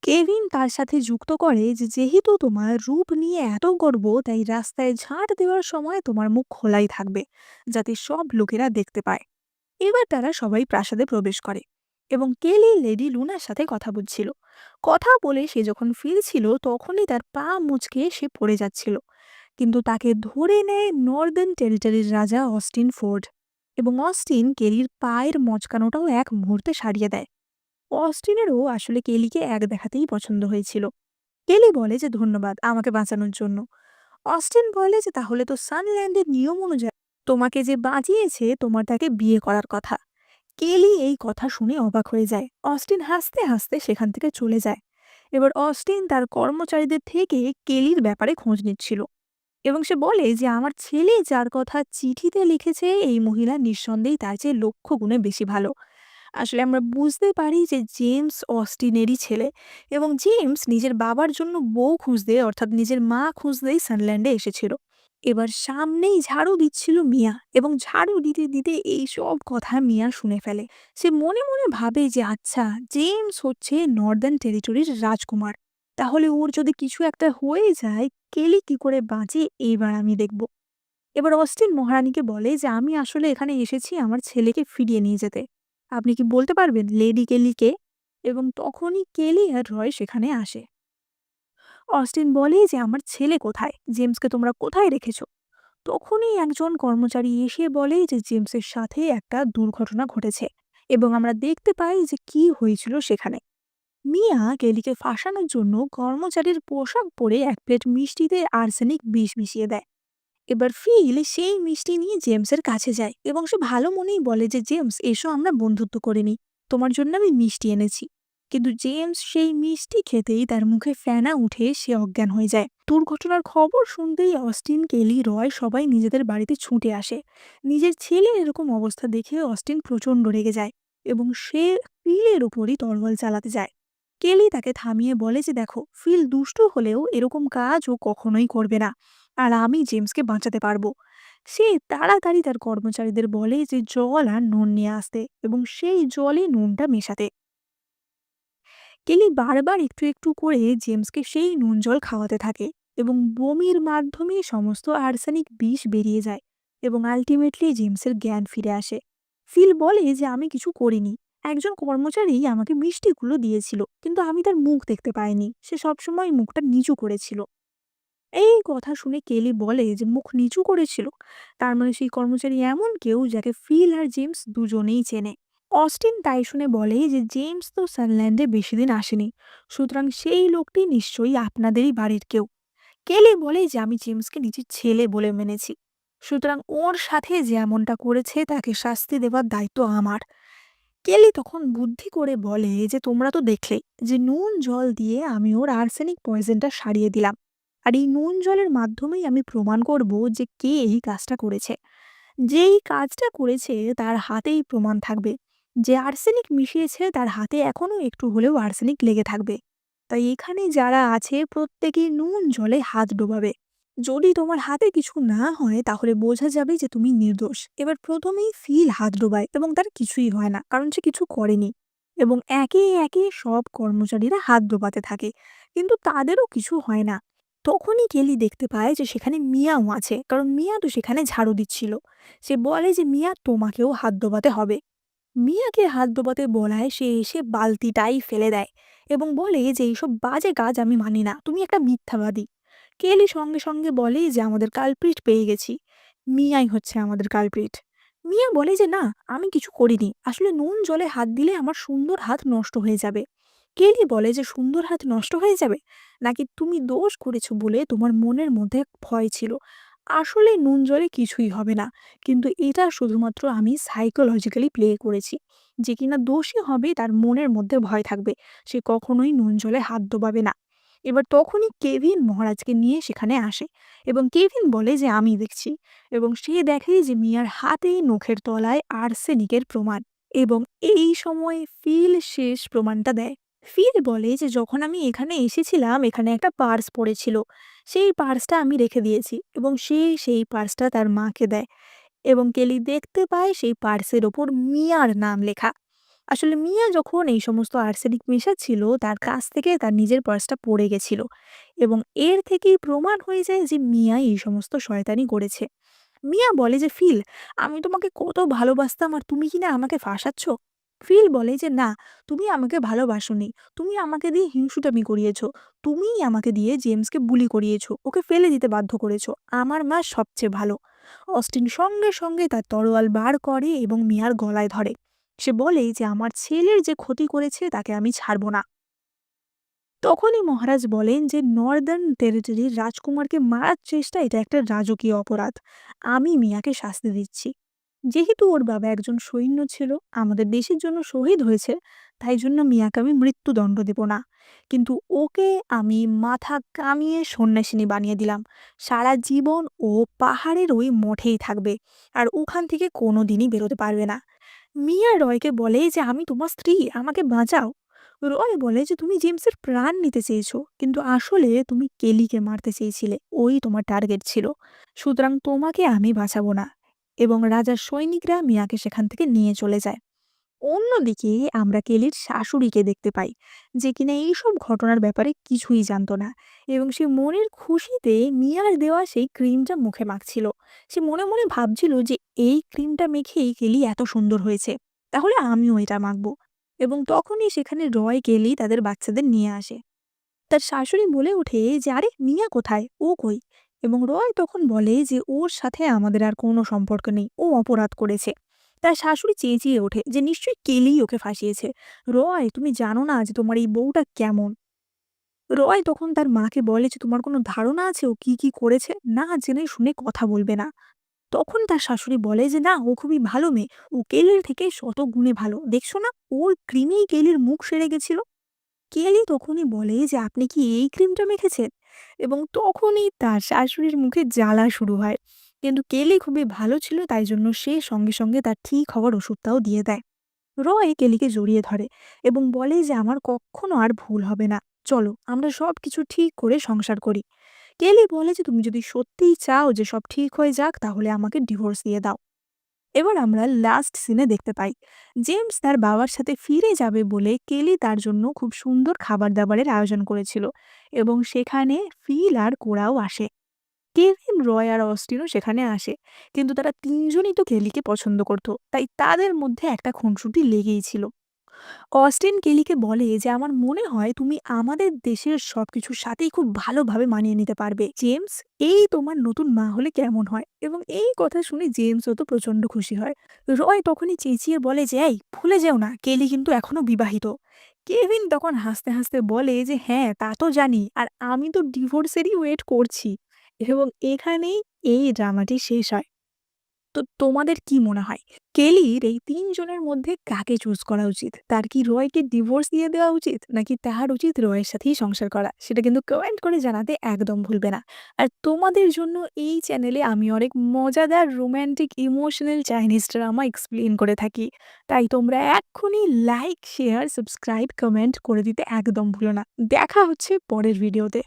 কেভিন তার সাথে যুক্ত করে যে যেহেতু তোমার রূপ নিয়ে এত গর্ব, তাই রাস্তায় ঝাঁট দেওয়ার সময় তোমার মুখ খোলাই থাকবে, যাতে সব লোকেরা দেখতে পায়। এবার তারা সবাই প্রাসাদে প্রবেশ করে এবং কেলি লেডি লুনার সাথে কথা বলছিল। কথা বলে সে যখন ফিরছিল তখনই তার পা মুচকে সে পড়ে যাচ্ছিল, কিন্তু তাকে ধরে নেয় নর্দার্ন টেরিটরির রাজা অস্টিন ফোর্ড, এবং অস্টিন কেলির পায়ের মচকানোটাও এক মুহূর্তে সারিয়ে দেয়। অস্টিনেরও আসলে কেলিকে এক দেখাতেই পছন্দ হয়েছিল। কেলি বলে যে ধন্যবাদ আমাকে বাঁচানোর জন্য। অস্টিন বলে যে তাহলে তো সানল্যান্ডের নিয়ম অনুযায়ী তোমাকে যে বাঁচিয়েছে তোমার তাকে বিয়ে করার কথা। কেলি এই কথা শুনে অবাক হয়ে যায়। অস্টিন হাসতে হাসতে সেখান থেকে চলে যায়। এবার অস্টিন তার কর্মচারীদের থেকে কেলির ব্যাপারে খোঁজ নিচ্ছিল এবং সে বলে যে আমার ছেলে যার কথা চিঠিতে লিখেছে এই মহিলা নিঃসন্দেহে তার চেয়ে লক্ষ গুণে বেশি ভালো। আসলে আমরা বুঝতে পারি যে জেমস অস্টিনেরই ছেলে, এবং জেমস নিজের বাবার জন্য বউ খুঁজতে অর্থাৎ নিজের মা খুঁজতেই সানল্যান্ডে এসেছিল। এবার সামনেই ঝাড়ু দিচ্ছিল মিয়া, এবং ঝাড়ু দিতে দিতে এই সব কথা মিয়া শুনে ফেলে। সে মনে মনে ভাবে যে আচ্ছা, জেমস হচ্ছে নর্দার্ন টেরিটরির রাজকুমার, তাহলে ওর যদি কিছু একটা হয়ে যায় কেলি কি করে বাঁচে এইবার আমি দেখব। এবার অস্টিন মহারানীকে বলে যে আমি আসলে এখানে এসেছি আমার ছেলেকে ফিরিয়ে নিয়ে যেতে। আপনি কি বলতে পারবেন লেডি কেলি কে? এবং তখনই কেলি আর রয় সেখানে আসে। অস্টিন বলে যে আমার ছেলে কোথায়, জেমসকে তোমরা কোথায় রেখেছো? তখনই একজন কর্মচারী এসে বলে যে জেমসের সাথে একটা দুর্ঘটনা ঘটেছে এবং আমরা দেখতে পাই যে কি হয়েছিল সেখানে। মিয়া কেলিকে ফাঁসানোর জন্য কর্মচারীর পোশাক পরে এক প্লেট মিষ্টিতে আর্সেনিক বিষ মিশিয়ে দেয় এবার ফিল সেই মিষ্টি নিয়ে জেমসের কাছে যায় এবং সে ভালো মনেই বলে যে জেমস, এসো আমরা বন্ধুত্ব করে নিই, তোমার জন্য আমি মিষ্টি এনেছি। কিন্তু জেমস সেই মিষ্টি খেতেই তার মুখে ফেনা উঠে সে অজ্ঞান হয়ে যায়। দুর্ঘটনার খবর শুনতেই অস্টিন, কেলি, রয় সবাই নিজেদের বাড়িতে ছুটে আসে। নিজের ছেলের এরকম অবস্থা দেখে অস্টিন প্রচণ্ড রেগে যায় এবং সে ফিলের উপরই তরোয়াল চালাতে যায়। কেলি তাকে থামিয়ে বলে যে দেখো, ফিল দুষ্টু হলেও এরকম কাজ ও কখনোই করবে না, আর আমি জেমসকে বাঁচাতে পারবো। সে তাড়াতাড়ি তার কর্মচারীদের বলে যে জল আর নুন নিয়ে আসতে এবং সেই জলে নুনটা মেশাতে। কেলি বারবার একটু একটু করে জেমসকে সেই নুন জল খাওয়াতে থাকে এবং বমির মাধ্যমে সমস্ত আর্সেনিক বিষ বেরিয়ে যায় এবং আলটিমেটলি জেমসের জ্ঞান ফিরে আসে। ফিল বলে যে আমি কিছু করিনি, একজন কর্মচারী আমাকে মিষ্টিগুলো দিয়েছিল, কিন্তু আমি তার মুখ দেখতে পাইনি, সে সবসময় মুখটা নিচু করেছিল। এই কথা শুনে কেলি বলে যে মুখ নিচু করেছিল, তার মানে সেই কর্মচারী এমন কেউ যাকে ফিল আর জেমস দুজনেই চেনে। অস্টিন তাই শুনে বলে যে জেমস তো সানল্যান্ডে বেশি দিন আসেনি, সুতরাং সেই লোকটি নিশ্চয়ই আপনাদেরই বাড়ির কেউ। কেলি বলে যে আমি জেমসকে নিজের ছেলে বলে মেনেছি, সুতরাং ওর সাথে যে এমনটা করেছে তাকে শাস্তি দেওয়ার দায়িত্ব আমার। কেলি তখন বুদ্ধি করে বলে যে তোমরা তো দেখলে যে নুন জল দিয়ে আমি ওর আর্সেনিক পয়জনটা সারিয়ে দিলাম, আর এই নুন জলের মাধ্যমেই আমি প্রমাণ করব যে কে এই কাজটা করেছে। যেই কাজটা করেছে তার হাতেই প্রমাণ থাকবে, যে আর্সেনিক মিশিয়েছে তার হাতে এখনো একটু হলেও আর্সেনিক লেগে থাকবে। তাই এখানে যারা আছে প্রত্যেকেই নুন জলে হাত ডোবাবে। যদি তোমার হাতে কিছু না হয় তাহলে বোঝা যাবে যে তুমি নির্দোষ। এবার প্রথমেই ফিল হাত ডোবায় এবং তার কিছুই হয় না, কারণ সে কিছু করেনি। এবং একে একে সব কর্মচারীরা হাত ডোবাতে থাকে, কিন্তু তাদেরও কিছু হয় না। তখনই কেলি দেখতে পায় যে সেখানে মিয়াও আছে, কারণ মিয়া তো সেখানে ঝাড়ু দিচ্ছিল। সে বলে যে মিয়া, তোমাকেও হাত ডোবাতে হবে। মিয়াকে হাত ডোবাতে বলায় সে এসে বালতিটাই ফেলে দেয় এবং বলে যে এইসব বাজে কাজ আমি মানি না, তুমি একটা মিথ্যাবাদী। কেলি সঙ্গে সঙ্গে বলে যে আমাদের কালপ্রিট পেয়ে গেছি, মিয়াই হচ্ছে আমাদের কালপ্রিট। মিয়া বলে যে না, আমি কিছু করিনি, আসলে নুন জলে হাত দিলে আমার সুন্দর হাত নষ্ট হয়ে যাবে। কেলি বলে যে সুন্দর হাত নষ্ট হয়ে যাবে, নাকি তুমি দোষ করেছো বলে তোমার মনের মধ্যে ভয় ছিল। আসলে নুন জলে কিছুই হবে না, কিন্তু এটা শুধুমাত্র আমি সাইকোলজিক্যালি প্লে করেছি। যে কিনা দোষী হবে তার মনের মধ্যে ভয় থাকবে, সে কখনোই নুন জলে হাত ডোবাবে না। এবার তখনই কেভিন মহারাজকে নিয়ে সেখানে আসে এবং কেভিন বলে যে আমি দেখছি, এবং সে দেখে যে মিয়ার হাতে নখের তলায় আর্সেনিকের প্রমাণ। এবং এই সময় ফিল শেষ প্রমাণটা দেয়। ফিল বলে যে যখন আমি এখানে এসেছিলাম এখানে একটা পার্স পড়েছিল, সেই পার্সটা আমি রেখে দিয়েছি, এবং সে সেই পার্সটা তার মাকে দেয় এবং কেলি দেখতে পায় সেই পার্সের ওপর মিয়ার নাম লেখা। আসলে মিয়া যখন এই সমস্ত আর্সেনিক মেশাচ্ছিল তার কাছ থেকে তার নিজের পার্সটা পড়ে গেছিল, এবং এর থেকেই প্রমাণ হয়ে যায় যে মিয়াই এই সমস্ত শয়তানি করেছে। মিয়া বলে যে ফিল, আমি তোমাকে কত ভালোবাসতাম আর তুমি কিনা আমাকে ফাঁসাচ্ছ। ফিল বলে যে না, তুমি আমাকে ভালোবাসোনি, তুমি আমাকে দিয়ে হিংসুটামি করিয়েছো, তুমিই আমাকে দিয়ে জেমসকে বুলি করিয়েছো, ওকে ফেলে দিতে বাধ্য করেছো, আমার মা সবচেয়ে ভালো। অস্টিন সঙ্গে সঙ্গে তার তরোয়াল বার করে এবং মিয়ার গলায় ধরে। সে বলে যে আমার ছেলের যে ক্ষতি করেছে তাকে আমি ছাড়ব না। তখনই মহারাজ বলেন যে নর্দার্ন টেরিটরির রাজকুমারকে মারার চেষ্টা এটা একটা রাজকীয় অপরাধ, আমি মিয়াকে শাস্তি দিচ্ছি। যেহেতু ওর বাবা একজন সৈন্য ছিল, আমাদের দেশের জন্য শহীদ হয়েছে, তাই জন্য মিয়াকে আমি মৃত্যুদণ্ড দেব না, কিন্তু ওকে আমি মাথা কামিয়ে সন্ন্যাসিনী বানিয়ে দিলাম। সারা জীবন ও পাহাড়ের ওই মঠেই থাকবে আর ওখান থেকে কোনো দিনই বেরোতে পারবে না। মিয়া রয়কে বলে যে আমি তোমার স্ত্রী, আমাকে বাঁচাও। রয় বলে যে তুমি জেমসের প্রাণ নিতে চেয়েছো, কিন্তু আসলে তুমি কেলিকে মারতে চেয়েছিলে, ওই তোমার টার্গেট ছিল, সুতরাং তোমাকে আমি বাঁচাবো না। এবং রাজার সৈনিকরা মিয়াকে সেখান থেকে নিয়ে চলে যায়। অন্যদিকে আমরা কেলির শাশুড়িকে দেখতে পাই, যে কিনা এইসব ঘটনার ব্যাপারে কিছুই জানতো না, এবং সে মনের খুশিতে মিয়ার দেওয়া সেই ক্রিমটা মুখে মাখছিল। সে মনে মনে ভাবছিল যে এই ক্রিমটা মেখেই কেলি এত সুন্দর হয়েছে, তাহলে আমিও এটা মাখবো। এবং তখনই সেখানে রয় কেলি তাদের বাচ্চাদের নিয়ে আসে। তার শাশুড়ি বলে ওঠে যে আরে মিয়া কোথায়, ও কই? এবং রয় তখন বলে যে ওর সাথে আমাদের আর কোনো সম্পর্ক নেই, ও অপরাধ করেছে। তার শাশুড়ি চেঁচিয়ে ওঠে যে নিশ্চয়ই কেলিই ওকে ফাঁসিয়েছে। রয়, তুমি জানো না যে তোমার এই বউটা কেমন? রয় তখন তার মাকে বলে যে, "তোমার কোনো ধারণা আছে ও কি, কি করেছে? না জেনে শুনে কথা বলবে না।" তখন তার শাশুড়ি বলে যে, "না, ও খুবই ভালো মেয়ে। ও কেলির থেকে শত গুণে ভালো। দেখছো না? ওর ক্রিমেই কেলির মুখ সেরে গেছিল।" কেলি তখনই বলে যে, "আপনি কি এই ক্রিমটা মেখেছেন?" এবং তখনই তার শাশুড়ির মুখে জ্বালা শুরু হয়। কিন্তু কেলি খুবই ভালো ছিল, তাই জন্য সে সঙ্গে, সঙ্গে তার ঠিক হওয়ার ওষুধটাও দিয়ে দেয়। রয় কেলিকে জড়িয়ে ধরে এবং বলে যে, "আমার কক্ষনো আর ভুল হবে না। চলো আমরা সবকিছু ঠিক করে সংসার করি।" কেলি বলে যে, "তুমি যদি সত্যিই চাও যে সব ঠিক হয়ে যাক তাহলে আমাকে ডিভোর্স দিয়ে দাও।" এবার আমরা লাস্ট সিনে দেখতে পাই জেমস তার বাবার সাথে ফিরে যাবে বলে কেলি তার জন্য খুব সুন্দর খাবার দাবারের আয়োজন করেছিল এবং সেখানে ফিল আর কোরাও আসে। কেভিন, রয় আর অস্টিনও সেখানে আসে, কিন্তু তারা তিনজনই তো কেলিকে পছন্দ করত, তাই তাদের মধ্যে একটা খুনসুটি লেগেই ছিল। অস্টিন কেলিকে বলে যে, "আমার মনে হয় তুমি আমাদের দেশের সবকিছুর সাথেই খুব ভালোভাবে মানিয়ে নিতে পারবে জেমস। এই তোমার নতুন মা হলে কেমন হয়?" এবং এই কথা শুনে জেমসও তো প্রচন্ড খুশি হয়। রয় তখনই চেঁচিয়ে বলে যে, "এই ভুলে যেও না, কেলি কিন্তু এখনো বিবাহিত।" কেভিন তখন হাসতে হাসতে বলে যে, "হ্যাঁ তা তো জানি, আর আমি তো ডিভোর্সেরই ওয়েট করছি।" এবং এখানেই এই ড্রামাটি শেষ হয়। তো তোমাদের কি মনে হয়? কেলির এই ৩ জনের মধ্যে কাকে চুজ করা উচিত? তার কি রয়কে ডিভোর্স দিয়ে দেওয়া উচিত? নাকি তার উচিত রয়ের সাথেই সংসার করা? সেটা কিন্তু কমেন্ট করে জানাতে একদম ভুলবে না। আর তোমাদের জন্য এই চ্যানেলে আমি অনেক মজাদার romantic emotional Chinese drama explain করে থাকি। তাই তোমরা এক্ষুনি লাইক, শেয়ার, সাবস্ক্রাইব, কমেন্ট করে দিতে একদম ভুলো না। দেখা হচ্ছে পরের ভিডিওতে।